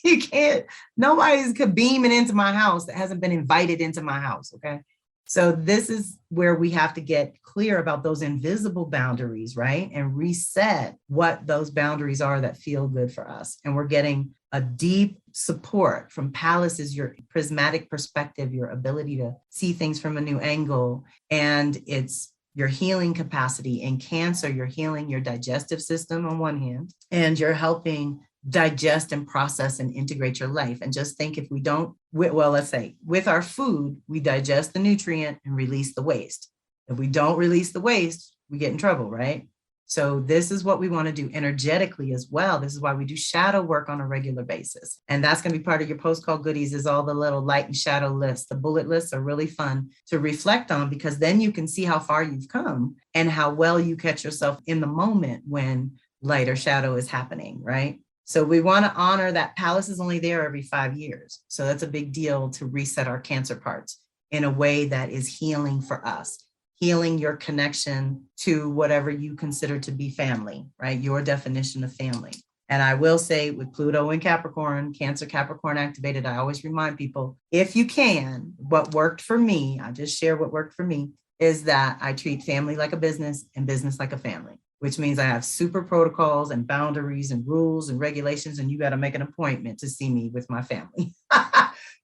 you can't, nobody's beaming into my house that hasn't been invited into my house, okay? So this is where we have to get clear about those invisible boundaries, right? And reset what those boundaries are that feel good for us. And we're getting a deep support from Pallas, is your prismatic perspective, your ability to see things from a new angle. And it's your healing capacity. In Cancer, you're healing your digestive system on one hand, and you're helping digest and process and integrate your life. And just think, if we don't, well, let's say with our food, we digest the nutrient and release the waste. If we don't release the waste, we get in trouble, right? So this is what we want to do energetically as well. This is why we do shadow work on a regular basis. And that's going to be part of your post-call goodies, is all the little light and shadow lists. The bullet lists are really fun to reflect on, because then you can see how far you've come and how well you catch yourself in the moment when light or shadow is happening, right? So we want to honor that Palace is only there every 5 years. So that's a big deal to reset our Cancer parts in a way that is healing for us. Healing your connection to whatever you consider to be family, right? Your definition of family. And I will say, with Pluto and Capricorn, Cancer, Capricorn activated, I always remind people, if you can, what worked for me, I just share what worked for me, is that I treat family like a business and business like a family, which means I have super protocols and boundaries and rules and regulations, and you got to make an appointment to see me with my family.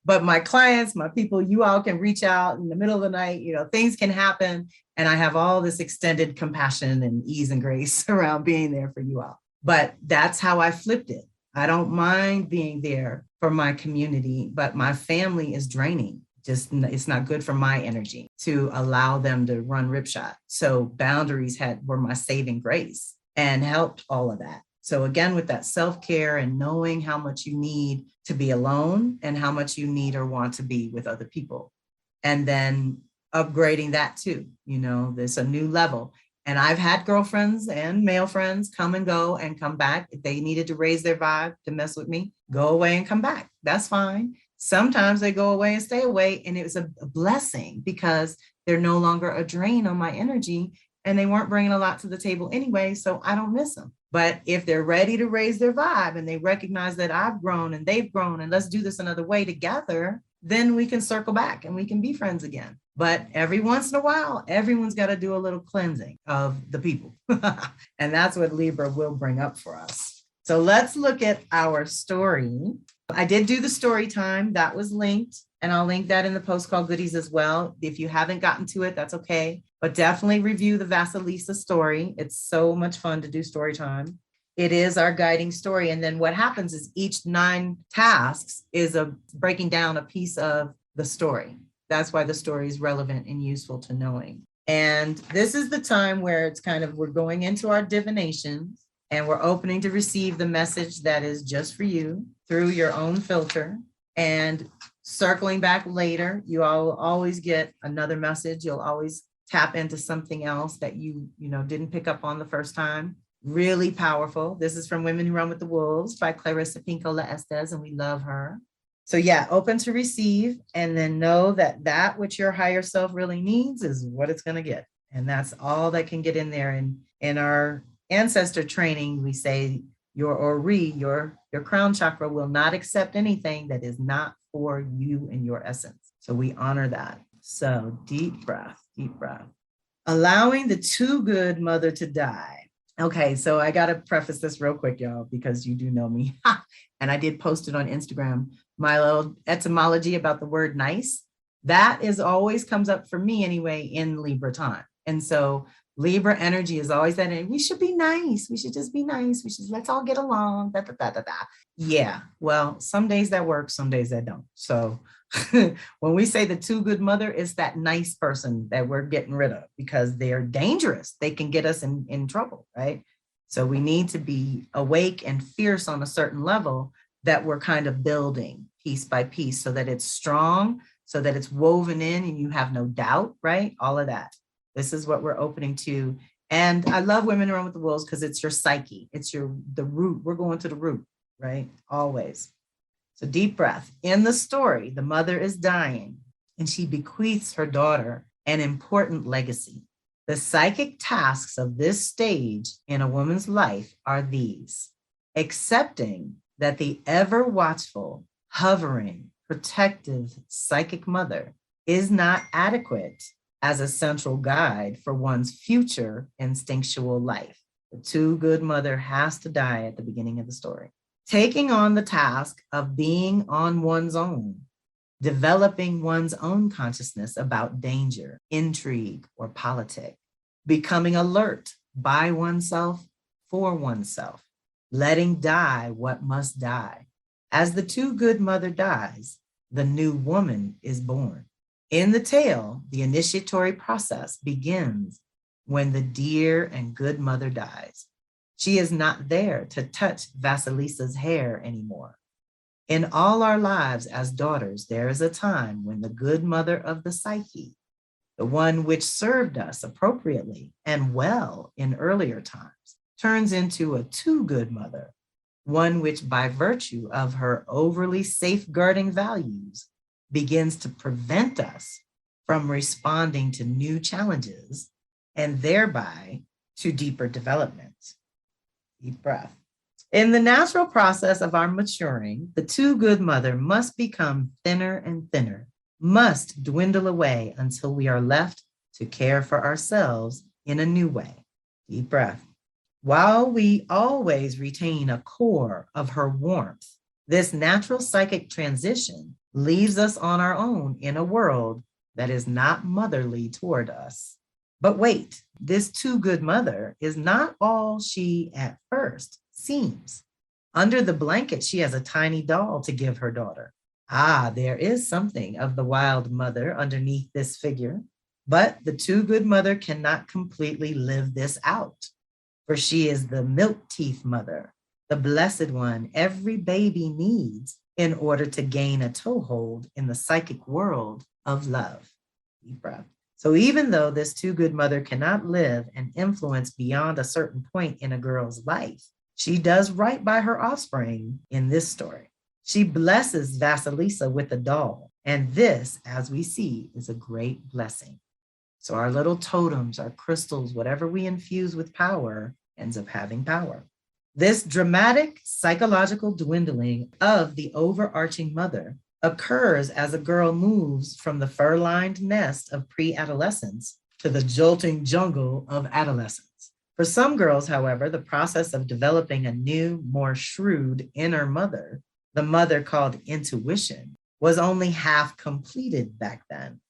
But my clients, my people, you all can reach out in the middle of the night, things can happen. And I have all this extended compassion and ease and grace around being there for you all. But that's how I flipped it. I don't mind being there for my community, but my family is draining. It's not good for my energy to allow them to run ripshot. So boundaries were my saving grace and helped all of that. So again, with that self-care and knowing how much you need to be alone and how much you need or want to be with other people. And then upgrading that too, there's a new level. And I've had girlfriends and male friends come and go and come back. If they needed to raise their vibe to mess with me, go away and come back. That's fine. Sometimes they go away and stay away. And it was a blessing, because they're no longer a drain on my energy, and they weren't bringing a lot to the table anyway. So I don't miss them. But if they're ready to raise their vibe and they recognize that I've grown and they've grown and let's do this another way together, then we can circle back and we can be friends again. But every once in a while, everyone's got to do a little cleansing of the people. And that's what Libra will bring up for us. So let's look at our story. I did do the story time. That was linked, and I'll link that in the post call goodies as well. If you haven't gotten to it, that's okay. But definitely review the Vasilisa story. It's so much fun to do story time. It is our guiding story. And then what happens is each 9 tasks is breaking down a piece of the story. That's why the story is relevant and useful to knowing. And this is the time where it's we're going into our divinations and we're opening to receive the message that is just for you through your own filter. And circling back later, you all always get another message. You'll always tap into something else that you didn't pick up on the first time. Really powerful. This is from Women Who Run with the Wolves by Clarissa Pinkola Estes, and we love her. So yeah, open to receive, and then know that which your higher self really needs is what it's going to get. And that's all that can get in there. And in our ancestor training, we say your crown chakra will not accept anything that is not for you and your essence. So we honor that. So deep breath, deep breath. Allowing the too good mother to die. Okay, so I got to preface this real quick, y'all, because you do know me. And I did post it on Instagram, my little etymology about the word nice. That is always comes up for me anyway in Libra time. And so Libra energy is always that, we should be nice. We should just be nice. Let's all get along. Da, da, da, da, da. Yeah, well, some days that works, some days that don't. So when we say the too good mother, it's that nice person that we're getting rid of because they're dangerous. They can get us in trouble, right? So we need to be awake and fierce on a certain level that we're kind of building piece by piece so that it's strong, so that it's woven in and you have no doubt, right? All of that. This is what we're opening to. And I love Women Who Run with the Wolves because it's your psyche. It's the root. We're going to the root, right? Always. So deep breath. In the story, the mother is dying and she bequeaths her daughter an important legacy. The psychic tasks of this stage in a woman's life are these: accepting that the ever watchful, hovering, protective psychic mother is not adequate as a central guide for one's future instinctual life. The too good mother has to die at the beginning of the story. Taking on the task of being on one's own, developing one's own consciousness about danger, intrigue, or politics, becoming alert by oneself for oneself, letting die what must die. As the too good mother dies, the new woman is born. In the tale, the initiatory process begins when the dear and good mother dies. She is not there to touch Vasilisa's hair anymore. In all our lives as daughters, there is a time when the good mother of the psyche, the one which served us appropriately and well in earlier times, turns into a too good mother, one which by virtue of her overly safeguarding values begins to prevent us from responding to new challenges and thereby to deeper development. Deep breath. In the natural process of our maturing, the too good mother must become thinner and thinner, must dwindle away until we are left to care for ourselves in a new way. Deep breath. While we always retain a core of her warmth, this natural psychic transition leaves us on our own in a world that is not motherly toward us. But wait, this too good mother is not all she at first seems. Under the blanket, she has a tiny doll to give her daughter. Ah, there is something of the wild mother underneath this figure, but the too good mother cannot completely live this out, for she is the milk teeth mother, the blessed one every baby needs in order to gain a toehold in the psychic world of love. Deep breath. So even though this too good mother cannot live and influence beyond a certain point in a girl's life, she does right by her offspring in this story. She blesses Vasilisa with a doll, and this, as we see, is a great blessing. So our little totems, our crystals, whatever we infuse with power, ends up having power. This dramatic psychological dwindling of the overarching mother occurs as a girl moves from the fur-lined nest of pre-adolescence to the jolting jungle of adolescence. For some girls, however, the process of developing a new, more shrewd inner mother, the mother called intuition, was only half completed back then.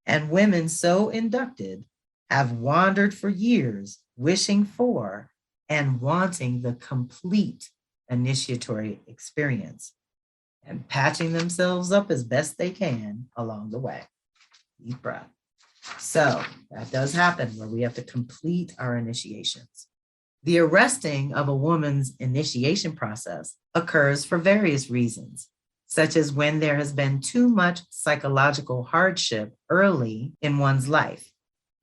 And women so inducted have wandered for years, wishing for and wanting the complete initiatory experience and patching themselves up as best they can along the way. Deep breath. So that does happen where we have to complete our initiations. The arresting of a woman's initiation process occurs for various reasons, such as when there has been too much psychological hardship early in one's life,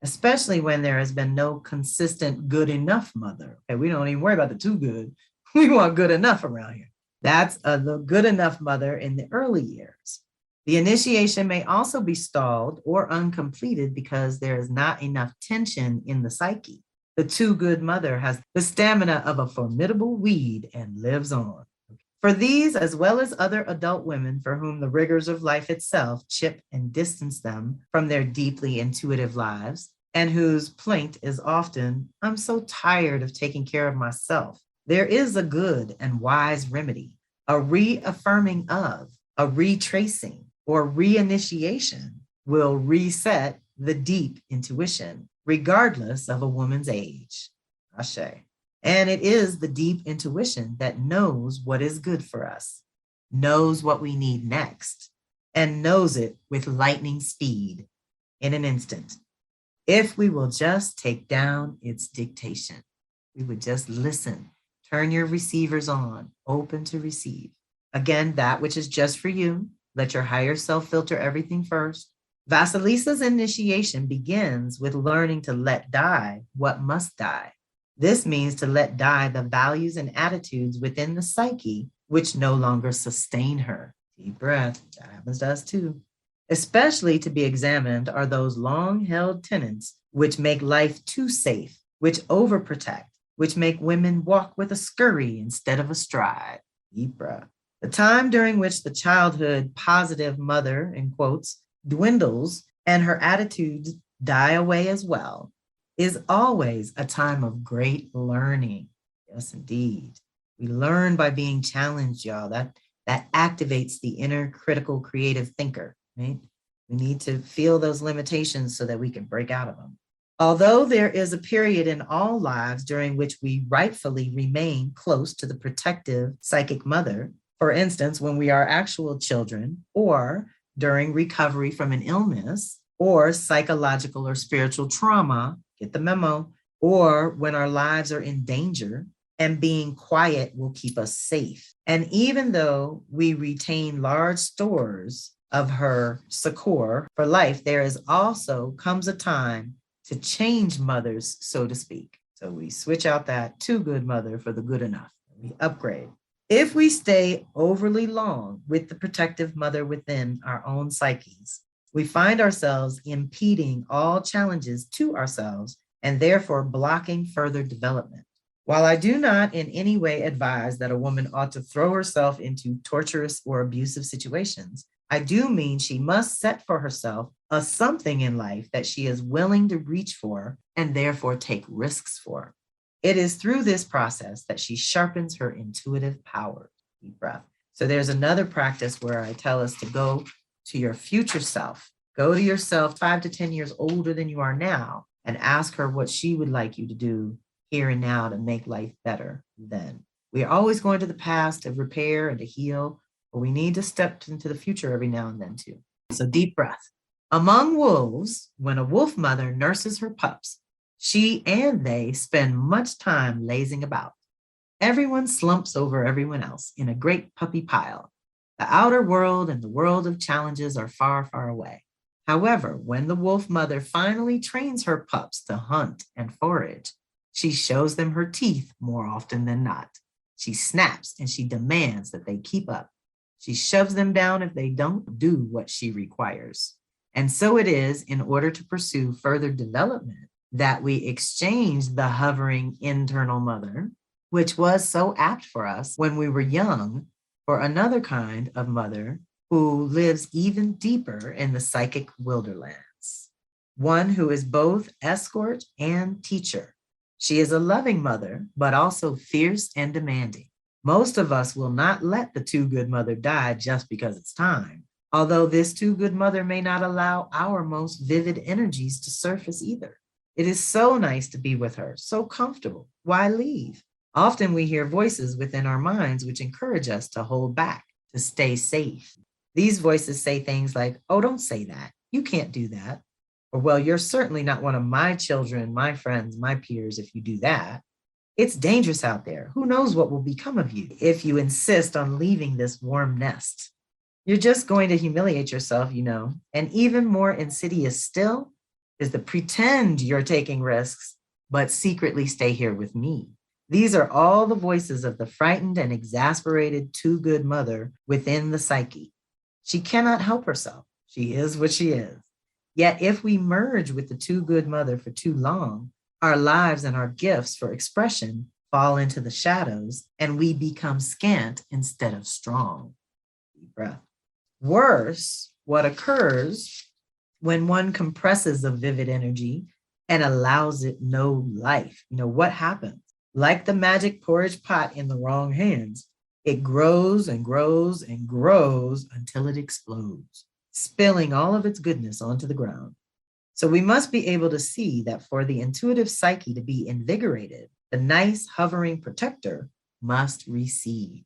especially when there has been no consistent good enough mother. Okay, we don't even worry about the too good. We want good enough around here. That's the good enough mother in the early years. The initiation may also be stalled or uncompleted because there is not enough tension in the psyche. The too good mother has the stamina of a formidable weed and lives on. For these, as well as other adult women for whom the rigors of life itself chip and distance them from their deeply intuitive lives, and whose plaint is often, "I'm so tired of taking care of myself," there is a good and wise remedy, a reaffirming of, a retracing, or reinitiation will reset the deep intuition, regardless of a woman's age. Ashe. And it is the deep intuition that knows what is good for us, knows what we need next, and knows it with lightning speed in an instant. If we will just take down its dictation, we would just listen, turn your receivers on, open to receive. Again, that which is just for you. Let your higher self filter everything first. Vasilisa's initiation begins with learning to let die what must die. This means to let die the values and attitudes within the psyche which no longer sustain her. Deep breath, that happens to us too. Especially to be examined are those long-held tenets which make life too safe, which overprotect, which make women walk with a scurry instead of a stride. Deep breath. The time during which the childhood positive mother, in quotes, dwindles and her attitudes die away as well, is always a time of great learning. Yes, indeed. We learn by being challenged, y'all. That activates the inner critical creative thinker, right? We need to feel those limitations so that we can break out of them. Although there is a period in all lives during which we rightfully remain close to the protective psychic mother, for instance, when we are actual children, or during recovery from an illness, or psychological or spiritual trauma, Get the memo. Or when our lives are in danger, and being quiet will keep us safe. And even though we retain large stores of her succor for life, there is also comes a time to change mothers, so to speak. So we switch out that too good mother for the good enough. We upgrade. If we stay overly long with the protective mother within our own psyches, we find ourselves impeding all challenges to ourselves and therefore blocking further development. While I do not in any way advise that a woman ought to throw herself into torturous or abusive situations, I do mean she must set for herself a something in life that she is willing to reach for and therefore take risks for. It is through this process that she sharpens her intuitive power. Deep breath. So there's another practice where I tell us to go to your future self. Go to yourself 5 to 10 years older than you are now and ask her what she would like you to do here and now to make life better then. We are always going to the past to repair and to heal, but we need to step into the future every now and then too. So deep breath. Among wolves, when a wolf mother nurses her pups, she and they spend much time lazing about. Everyone slumps over everyone else in a great puppy pile. The outer world and the world of challenges are far, far away. However, when the wolf mother finally trains her pups to hunt and forage, she shows them her teeth more often than not. She snaps and she demands that they keep up. She shoves them down if they don't do what she requires. And so it is in order to pursue further development that we exchange the hovering internal mother, which was so apt for us when we were young, for another kind of mother who lives even deeper in the psychic wilderlands. One who is both escort and teacher. She is a loving mother, but also fierce and demanding. Most of us will not let the too good mother die just because it's time, although this too good mother may not allow our most vivid energies to surface either. It is so nice to be with her, so comfortable. Why leave? Often we hear voices within our minds which encourage us to hold back, to stay safe. These voices say things like, oh, don't say that. You can't do that. Or, well, you're certainly not one of my children, my friends, my peers if you do that. It's dangerous out there. Who knows what will become of you if you insist on leaving this warm nest? You're just going to humiliate yourself, you know. And even more insidious still is the pretend you're taking risks, but secretly stay here with me. These are all the voices of the frightened and exasperated too good mother within the psyche. She cannot help herself. She is what she is. Yet if we merge with the too good mother for too long, our lives and our gifts for expression fall into the shadows and we become scant instead of strong. Deep breath. Worse, what occurs when one compresses a vivid energy and allows it no life? You know, what happens? Like the magic porridge pot in the wrong hands, it grows and grows and grows until it explodes, spilling all of its goodness onto the ground. So we must be able to see that for the intuitive psyche to be invigorated, the nice hovering protector must recede.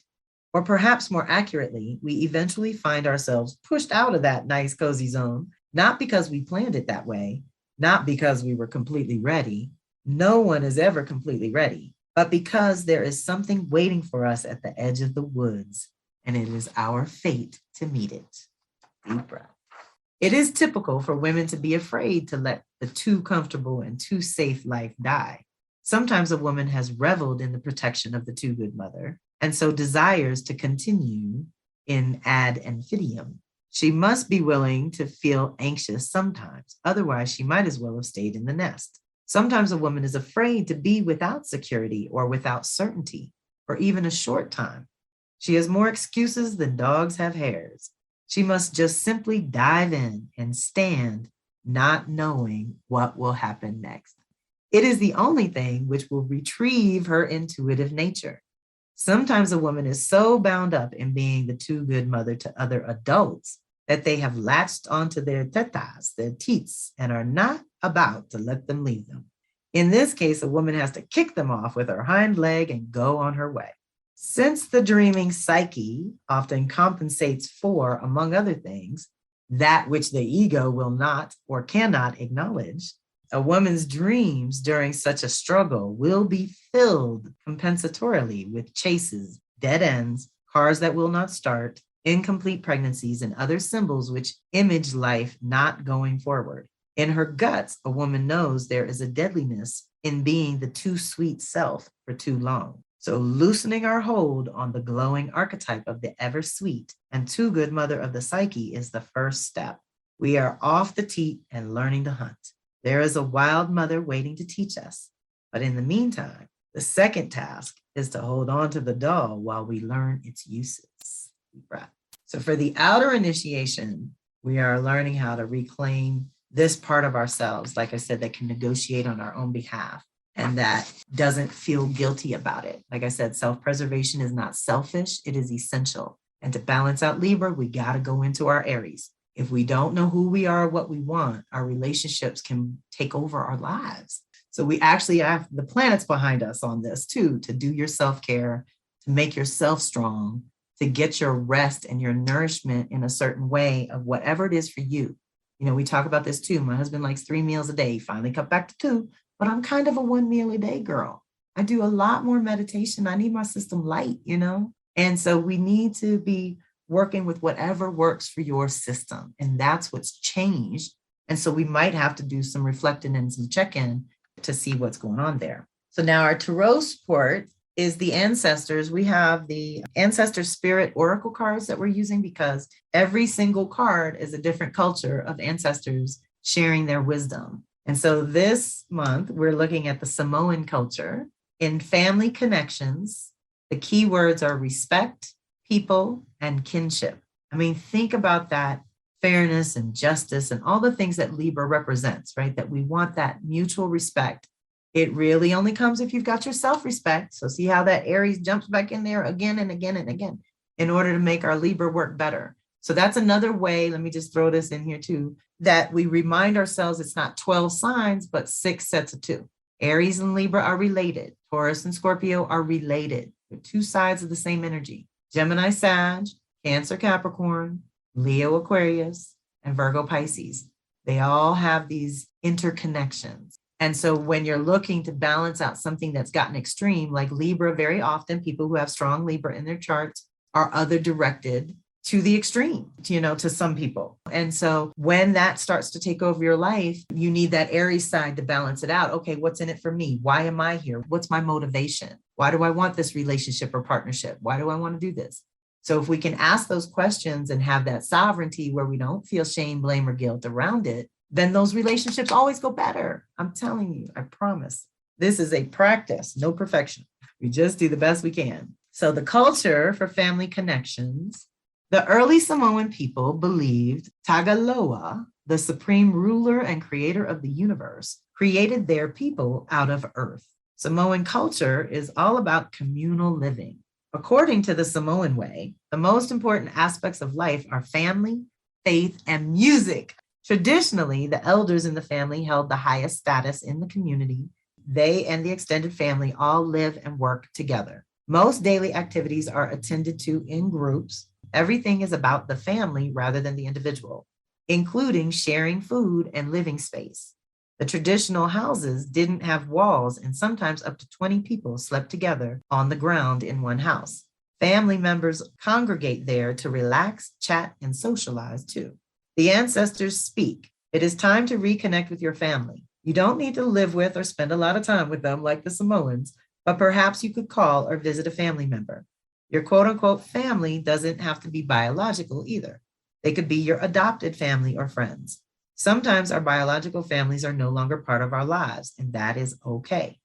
Or perhaps more accurately, we eventually find ourselves pushed out of that nice cozy zone, not because we planned it that way, not because we were completely ready. No one is ever completely ready, but because there is something waiting for us at the edge of the woods, and it is our fate to meet it. Deep breath. It is typical for women to be afraid to let the too comfortable and too safe life die. Sometimes a woman has reveled in the protection of the too good mother, and so desires to continue in ad infinitum. She must be willing to feel anxious sometimes, otherwise she might as well have stayed in the nest. Sometimes a woman is afraid to be without security or without certainty for even a short time. She has more excuses than dogs have hairs. She must just simply dive in and stand, not knowing what will happen next. It is the only thing which will retrieve her intuitive nature. Sometimes a woman is so bound up in being the too good mother to other adults that they have latched onto their tetas, their teats, and are not about to let them leave them. In this case, a woman has to kick them off with her hind leg and go on her way. Since the dreaming psyche often compensates for, among other things, that which the ego will not or cannot acknowledge, A woman's dreams during such a struggle will be filled compensatorily with chases, dead ends, cars that will not start, incomplete pregnancies, and other symbols which image life not going forward. In her guts, a woman knows there is a deadliness in being the too sweet self for too long. So loosening our hold on the glowing archetype of the ever sweet and too good mother of the psyche is the first step. We are off the teat and learning to hunt. There is a wild mother waiting to teach us. But in the meantime, the second task is to hold on to the doll while we learn its uses. Deep breath. So for the outer initiation, we are learning how to reclaim this part of ourselves, like I said, that can negotiate on our own behalf and that doesn't feel guilty about it. Like I said, self-preservation is not selfish, it is essential. And to balance out Libra, we got to go into our Aries. If we don't know who we are, what we want, our relationships can take over our lives. So we actually have the planets behind us on this too, to do your self-care, to make yourself strong, to get your rest and your nourishment in a certain way of whatever it is for you. You know, we talk about this too. My husband likes 3 meals a day, finally cut back to 2, but I'm kind of a 1 meal a day girl. I do a lot more meditation. I need my system light, you know? And so we need to be working with whatever works for your system. And that's what's changed. And so we might have to do some reflecting and some check-in to see what's going on there. So now our tarot support is the ancestors. We have the ancestor spirit oracle cards that we're using because every single card is a different culture of ancestors sharing their wisdom. And so this month, we're looking at the Samoan culture. In family connections, the key words are respect, people, and kinship. I mean, think about that fairness and justice and all the things that Libra represents, right? That we want that mutual respect. It really only comes if you've got your self-respect. So see how that Aries jumps back in there again and again and again in order to make our Libra work better. So that's another way, let me just throw this in here too, that we remind ourselves it's not 12 signs, but 6 sets of 2. Aries and Libra are related. Taurus and Scorpio are related. They're 2 sides of the same energy. Gemini, Sag, Cancer, Capricorn, Leo, Aquarius, and Virgo, Pisces. They all have these interconnections. And so when you're looking to balance out something that's gotten extreme, like Libra, very often people who have strong Libra in their charts are other directed to the extreme, you know, to some people. And so when that starts to take over your life, you need that Aries side to balance it out. Okay, what's in it for me? Why am I here? What's my motivation? Why do I want this relationship or partnership? Why do I want to do this? So if we can ask those questions and have that sovereignty where we don't feel shame, blame, or guilt around it, then those relationships always go better. I'm telling you, I promise. This is a practice, no perfection. We just do the best we can. So the culture for family connections, the early Samoan people believed Tagaloa, the supreme ruler and creator of the universe, created their people out of earth. Samoan culture is all about communal living. According to the Samoan way, the most important aspects of life are family, faith, and music. Traditionally, the elders in the family held the highest status in the community. They and the extended family all live and work together. Most daily activities are attended to in groups. Everything is about the family rather than the individual, including sharing food and living space. The traditional houses didn't have walls, and sometimes up to 20 people slept together on the ground in one house. Family members congregate there to relax, chat, and socialize too. The ancestors speak. It is time to reconnect with your family. You don't need to live with or spend a lot of time with them like the Samoans, but perhaps you could call or visit a family member. Your quote unquote family doesn't have to be biological either. They could be your adopted family or friends. Sometimes our biological families are no longer part of our lives, and that is okay.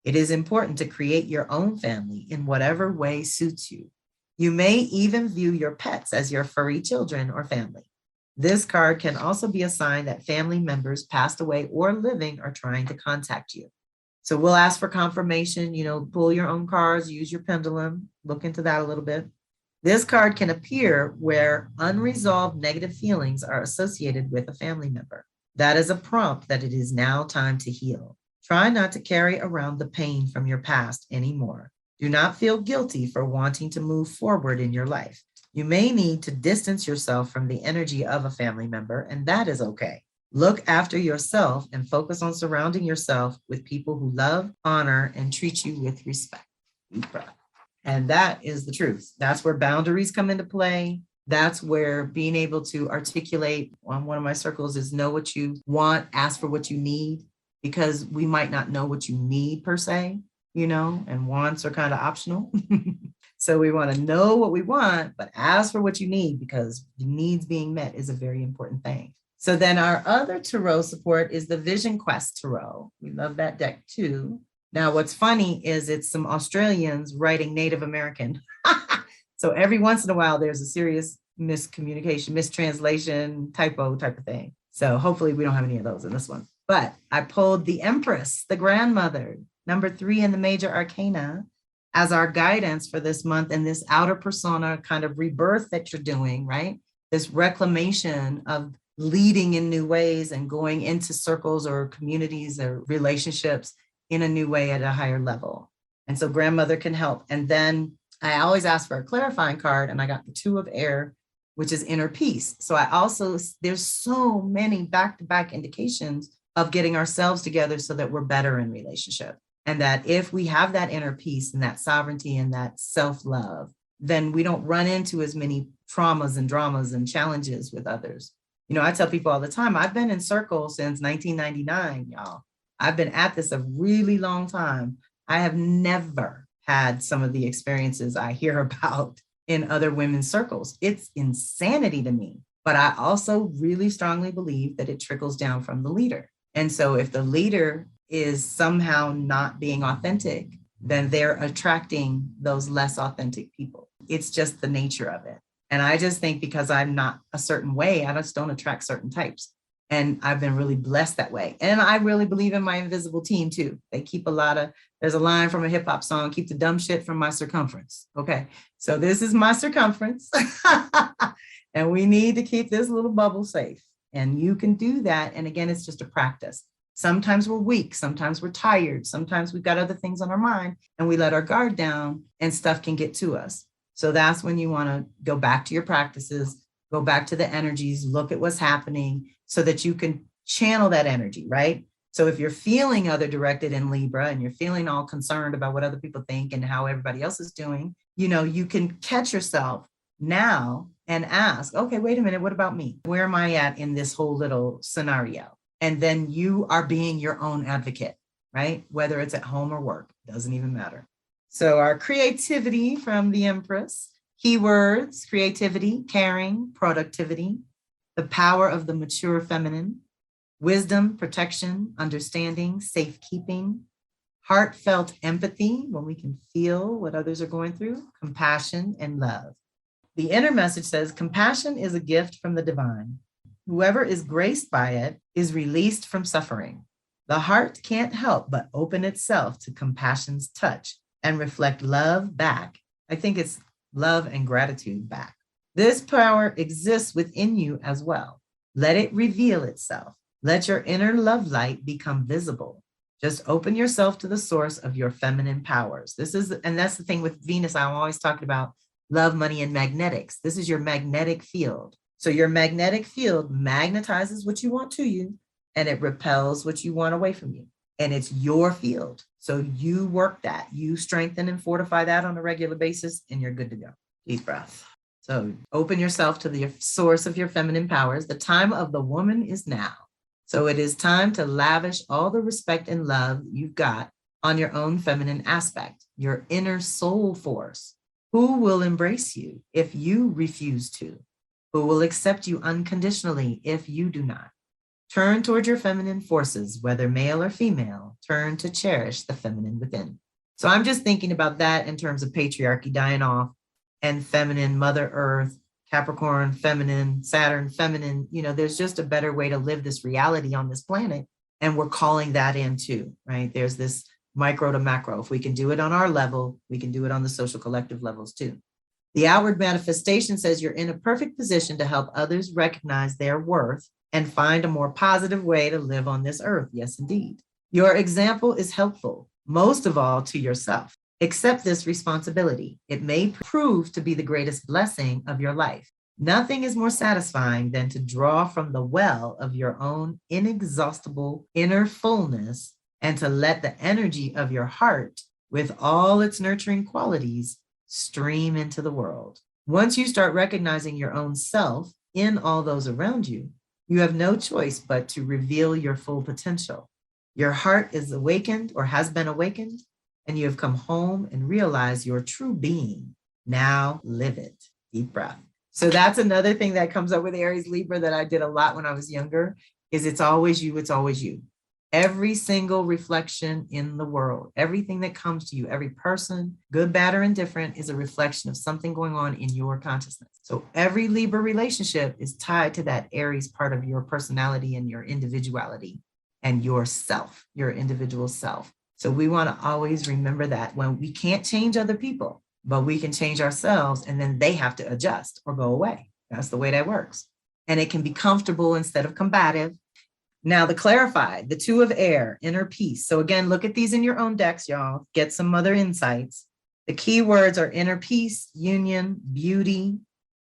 It is important to create your own family in whatever way suits you. You may even view your pets as your furry children or family. This card can also be a sign that family members passed away or living are trying to contact you. So we'll ask for confirmation, you know, pull your own cards, use your pendulum, look into that a little bit. This card can appear where unresolved negative feelings are associated with a family member. That is a prompt that it is now time to heal. Try not to carry around the pain from your past anymore. Do not feel guilty for wanting to move forward in your life. You may need to distance yourself from the energy of a family member, and that is okay. Look after yourself and focus on surrounding yourself with people who love, honor, and treat you with respect. Deep breath. And that is the truth. That's where boundaries come into play. That's where being able to articulate on one of my circles is know what you want, ask for what you need, because we might not know what you need per se, and wants are kind of optional. So we want to know what we want, but ask for what you need, because the needs being met is a very important thing. So then our other tarot support is the Vision Quest Tarot. We love that deck too. Now, what's funny is it's some Australians writing Native American. So every once in a while, there's a serious miscommunication, mistranslation, typo type of thing. So hopefully we don't have any of those in this one. But I pulled the Empress, the grandmother, number 3 in the major arcana, as our guidance for this month and this outer persona kind of rebirth that you're doing, right? This reclamation of leading in new ways and going into circles or communities or relationships in a new way at a higher level. And so grandmother can help. And then I always ask for a clarifying card, and I got the 2 of air, which is inner peace. So there's so many back-to-back indications of getting ourselves together so that we're better in relationship. And that if we have that inner peace and that sovereignty and that self-love, then we don't run into as many traumas and dramas and challenges with others. I tell people all the time, I've been in circles since 1999, y'all. I've been at this a really long time. I have never had some of the experiences I hear about in other women's circles. It's insanity to me. But I also really strongly believe that it trickles down from the leader. And so if the leader is somehow not being authentic, then they're attracting those less authentic people. It's just the nature of it. And I just think because I'm not a certain way, I just don't attract certain types. And I've been really blessed that way. And I really believe in my invisible team too. They keep there's a line from a hip hop song, keep the dumb shit from my circumference. Okay. So this is my circumference. And we need to keep this little bubble safe. And you can do that. And again, it's just a practice. Sometimes we're weak. Sometimes we're tired. Sometimes we've got other things on our mind and we let our guard down and stuff can get to us. So that's when you want to go back to your practices, go back to the energies, look at what's happening so that you can channel that energy, right? So if you're feeling other directed in Libra and you're feeling all concerned about what other people think and how everybody else is doing, you can catch yourself now and ask, okay, wait a minute, what about me? Where am I at in this whole little scenario? And then you are being your own advocate, right? Whether it's at home or work, doesn't even matter. So our creativity from the Empress, keywords, creativity, caring, productivity, the power of the mature feminine, wisdom, protection, understanding, safekeeping, heartfelt empathy, when we can feel what others are going through, compassion, and love. The inner message says, compassion is a gift from the divine. Whoever is graced by it is released from suffering. The heart can't help but open itself to compassion's touch and reflect love back. I think it's love and gratitude back. This power exists within you as well. Let it reveal itself. Let your inner love light become visible. Just open yourself to the source of your feminine powers. And that's the thing with Venus, I'm always talking about love, money, and magnetics. This is your magnetic field. So your magnetic field magnetizes what you want to you, and it repels what you want away from you. And it's your field. So you work that, you strengthen and fortify that on a regular basis, and you're good to go. Deep breath. So open yourself to the source of your feminine powers. The time of the woman is now. So it is time to lavish all the respect and love you've got on your own feminine aspect, your inner soul force. Who will embrace you if you refuse to? Who will accept you unconditionally if you do not? Turn toward your feminine forces, whether male or female. Turn to cherish the feminine within. So I'm just thinking about that in terms of patriarchy dying off and feminine, Mother Earth, Capricorn, feminine, Saturn, feminine. There's just a better way to live this reality on this planet. And we're calling that in too, right? There's this micro to macro. If we can do it on our level, we can do it on the social collective levels too. The outward manifestation says you're in a perfect position to help others recognize their worth and find a more positive way to live on this earth. Yes, indeed. Your example is helpful, most of all to yourself. Accept this responsibility. It may prove to be the greatest blessing of your life. Nothing is more satisfying than to draw from the well of your own inexhaustible inner fullness and to let the energy of your heart, with all its nurturing qualities, stream into the world. Once you start recognizing your own self in all those around you, you have no choice but to reveal your full potential. Your heart is awakened or has been awakened, and you have come home and realized your true being. Now live it. Deep breath. So that's another thing that comes up with Aries Libra that I did a lot when I was younger, is it's always you, it's always you. Every single reflection in the world, everything that comes to you, every person, good, bad, or indifferent, is a reflection of something going on in your consciousness. So every Libra relationship is tied to that Aries part of your personality and your individuality and yourself, your individual self. So we want to always remember that when we can't change other people, but we can change ourselves, and then they have to adjust or go away. That's the way that works. And it can be comfortable instead of combative. Now, the clarified, the two of air, inner peace. So again, look at these in your own decks, y'all. Get some other insights. The key words are inner peace, union, beauty,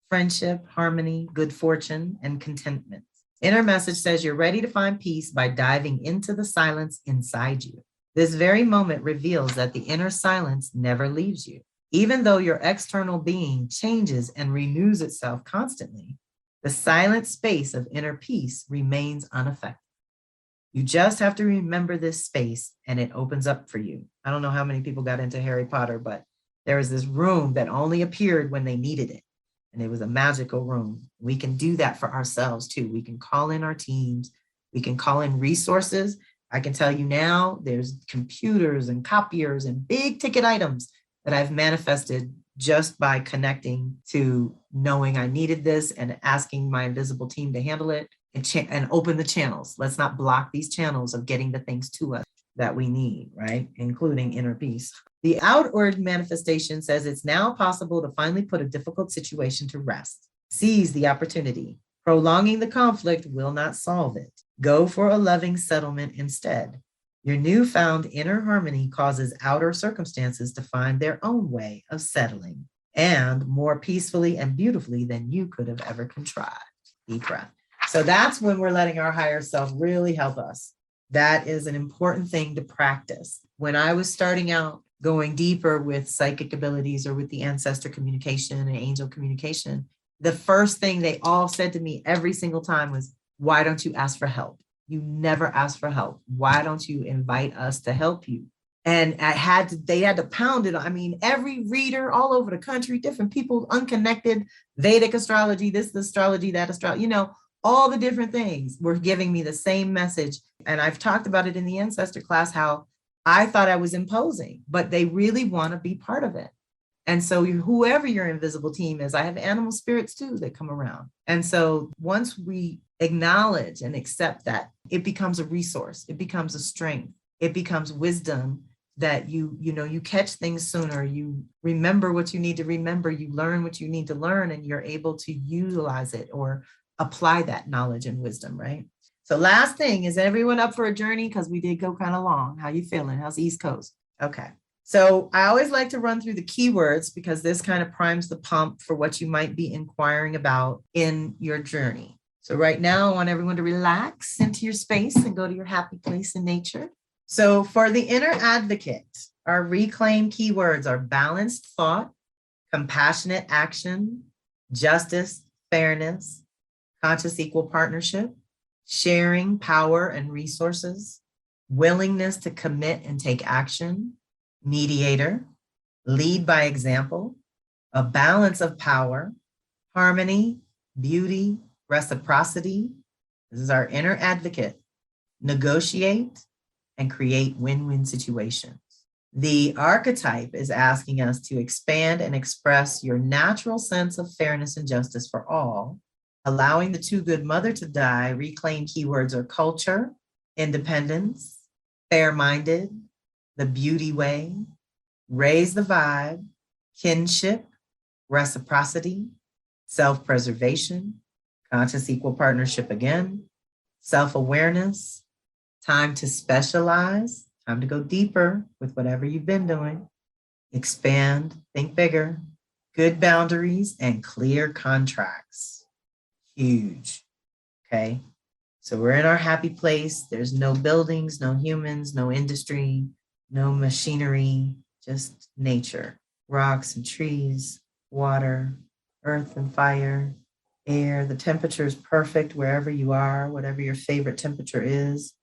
friendship, harmony, good fortune, and contentment. Inner message says you're ready to find peace by diving into the silence inside you. This very moment reveals that the inner silence never leaves you. Even though your external being changes and renews itself constantly, the silent space of inner peace remains unaffected. You just have to remember this space and it opens up for you. I don't know how many people got into Harry Potter, but there was this room that only appeared when they needed it. And it was a magical room. We can do that for ourselves too. We can call in our teams. We can call in resources. I can tell you now, there's computers and copiers and big ticket items that I've manifested just by connecting to knowing I needed this and asking my invisible team to handle it and open the channels. Let's not block these channels of getting the things to us that we need, right? Including inner peace. The outward manifestation says it's now possible to finally put a difficult situation to rest. Seize the opportunity. Prolonging the conflict will not solve it. Go for a loving settlement instead. Your newfound inner harmony causes outer circumstances to find their own way of settling, and more peacefully and beautifully than you could have ever contrived. Deep breath. So that's when we're letting our higher self really help us. That is an important thing to practice. When I was starting out going deeper with psychic abilities or with the ancestor communication and angel communication, the first thing they all said to me every single time was, why don't you ask for help? You never ask for help. Why don't you invite us to help you? And they had to pound it. I mean, every reader all over the country, different people, unconnected, Vedic astrology, this astrology, that astrology, all the different things were giving me the same message. And I've talked about it in the ancestor class, how I thought I was imposing, but they really want to be part of it. And so whoever your invisible team is, I have animal spirits too that come around. And so once we acknowledge and accept that, it becomes a resource, it becomes a strength, it becomes wisdom that you catch things sooner, you remember what you need to remember, you learn what you need to learn, and you're able to utilize it or apply that knowledge and wisdom, right? So last thing, is everyone up for a journey? Because we did go kind of long. How you feeling? How's the East Coast? Okay. So I always like to run through the keywords because this kind of primes the pump for what you might be inquiring about in your journey. So right now, I want everyone to relax into your space and go to your happy place in nature. So for the inner advocate, our reclaim keywords are balanced thought, compassionate action, justice, fairness, conscious equal partnership, sharing power and resources, willingness to commit and take action, mediator, lead by example, a balance of power, harmony, beauty, reciprocity. This is our inner advocate. Negotiate and create win-win situations. The archetype is asking us to expand and express your natural sense of fairness and justice for all. Allowing the too good mother to die, reclaim keywords are culture, independence, fair-minded, the beauty way, raise the vibe, kinship, reciprocity, self-preservation, conscious equal partnership again, self-awareness, time to specialize, time to go deeper with whatever you've been doing, expand, think bigger, good boundaries and clear contracts. Huge. Okay. So we're in our happy place. There's no buildings, no humans, no industry, no machinery, just nature, rocks and trees, water, earth and fire, air. The temperature is perfect wherever you are, whatever your favorite temperature is.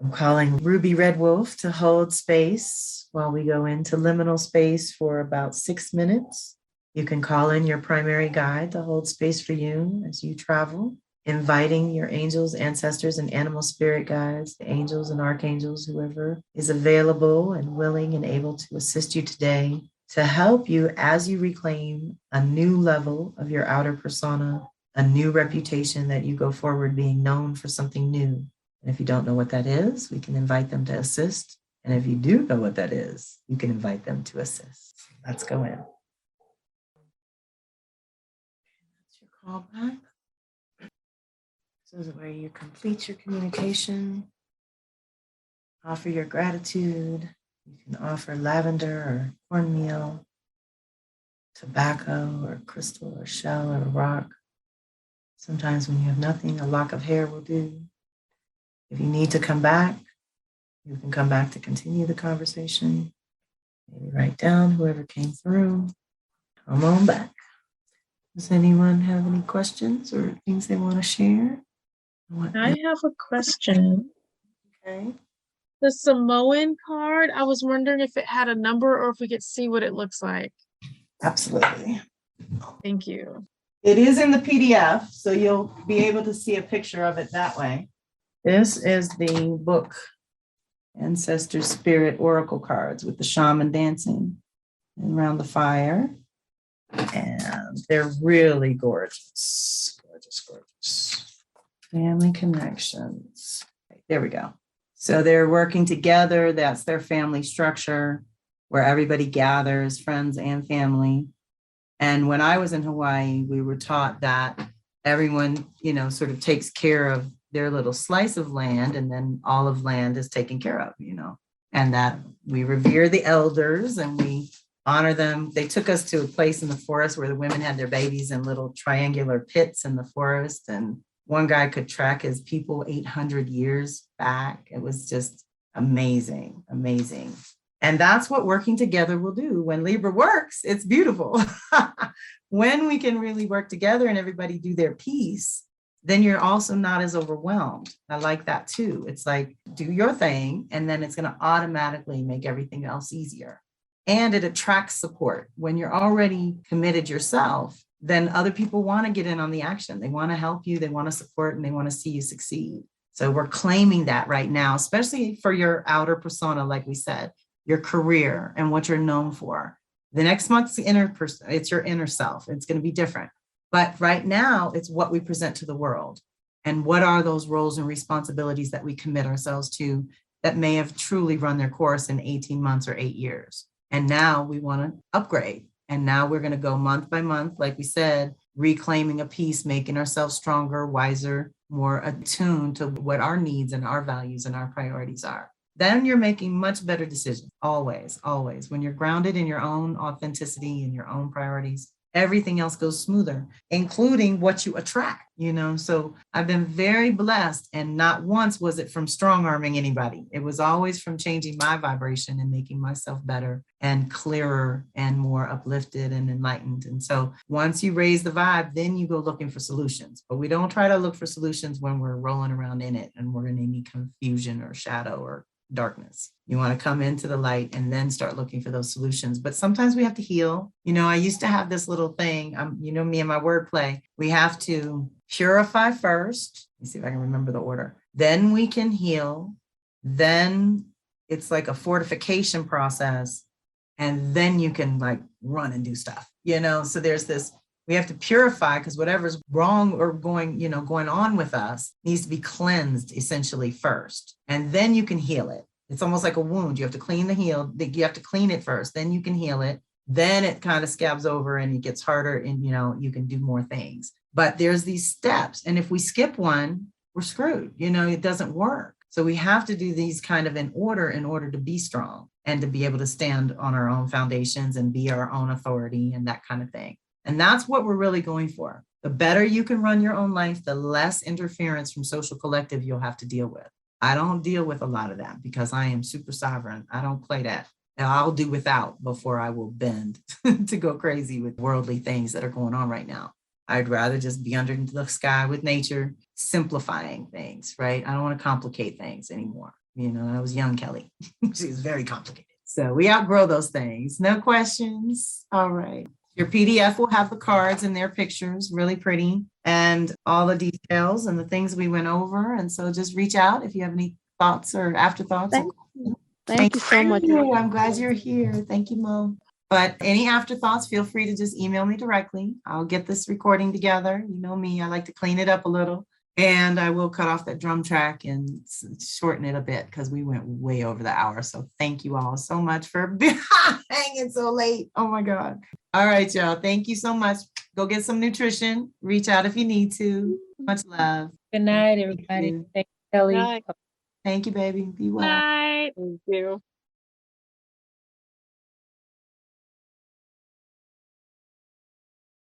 I'm calling Ruby Red Wolf to hold space while we go into liminal space for about 6 minutes. You can call in your primary guide to hold space for you as you travel, inviting your angels, ancestors, and animal spirit guides, the angels and archangels, whoever is available and willing and able to assist you today to help you as you reclaim a new level of your outer persona, a new reputation that you go forward being known for something new. And if you don't know what that is, we can invite them to assist. And if you do know what that is, you can invite them to assist. Let's go in. That's your call back. This is where you complete your communication, offer your gratitude. You can offer lavender or cornmeal, tobacco or crystal or shell or rock. Sometimes when you have nothing, a lock of hair will do. If you need to come back, you can come back to continue the conversation. Maybe write down whoever came through. Come on back. Does anyone have any questions or things they want to share? I have a question. Okay. The Samoan card, I was wondering if it had a number or if we could see what it looks like. Absolutely. Thank you. It is in the PDF, so you'll be able to see a picture of it that way. This is the book, Ancestor Spirit Oracle cards with the shaman dancing around the fire. And they're really gorgeous. Gorgeous, gorgeous. Family connections. There we go. So they're working together. That's their family structure where everybody gathers, friends and family. And when I was in Hawaii, we were taught that everyone, sort of takes care of their little slice of land, and then all of land is taken care of, and that we revere the elders and we honor them. They took us to a place in the forest where the women had their babies in little triangular pits in the forest. And one guy could track his people 800 years back. It was just amazing, amazing. And that's what working together will do. When Libra works, it's beautiful. When we can really work together and everybody do their piece, then you're also not as overwhelmed. I like that too. It's like, do your thing, and then it's going to automatically make everything else easier. And it attracts support. When you're already committed yourself, then other people want to get in on the action. They want to help you, they want to support, and they want to see you succeed. So we're claiming that right now, especially for your outer persona, like we said, your career and what you're known for. The next month's the inner person, it's your inner self. It's going to be different. But right now, it's what we present to the world. And what are those roles and responsibilities that we commit ourselves to that may have truly run their course in 18 months or 8 years. And now we want to upgrade. And now we're going to go month by month, like we said, reclaiming a piece, making ourselves stronger, wiser, more attuned to what our needs and our values and our priorities are. Then you're making much better decisions. Always, always. When you're grounded in your own authenticity and your own priorities, everything else goes smoother, including what you attract, So I've been very blessed, and not once was it from strong arming anybody. It was always from changing my vibration and making myself better and clearer and more uplifted and enlightened. And so once you raise the vibe, then you go looking for solutions. But we don't try to look for solutions when we're rolling around in it and we're in any confusion or shadow or darkness. You want to come into the light and then start looking for those solutions. But sometimes we have to heal. I used to have this little thing, me and my wordplay. We have to purify first. Let me see if I can remember the order. Then we can heal. Then it's like a fortification process. And then you can run and do stuff, So there's this, we have to purify because whatever's wrong or going on with us needs to be cleansed essentially first. And then you can heal it. It's almost like a wound. You have to clean you have to clean it first, then you can heal it. Then it kind of scabs over and it gets harder and, you can do more things. But there's these steps. And if we skip one, we're screwed. It doesn't work. So we have to do these kind of in order to be strong and to be able to stand on our own foundations and be our own authority and that kind of thing. And that's what we're really going for. The better you can run your own life, the less interference from social collective you'll have to deal with. I don't deal with a lot of that because I am super sovereign. I don't play that. And I'll do without before I will bend to go crazy with worldly things that are going on right now. I'd rather just be under the sky with nature, simplifying things, right? I don't want to complicate things anymore. You know, I was young Kelly. She was very complicated. So we outgrow those things. No questions. All right. Your PDF will have the cards and their pictures, really pretty, and all the details and the things we went over. And so just reach out if you have any thoughts or afterthoughts. Thank you so much. I'm glad you're here. Thank you, Mo. But any afterthoughts, feel free to just email me directly. I'll get this recording together. You know me, I like to clean it up a little. And I will cut off that drum track and shorten it a bit because we went way over the hour. So thank you all so much for hanging so late. Oh my God. All right, y'all. Thank you so much. Go get some nutrition. Reach out if you need to. Much love. Good night, everybody. Thank you, Kelly. Night. Thank you, baby. Be well. Night. Thank you.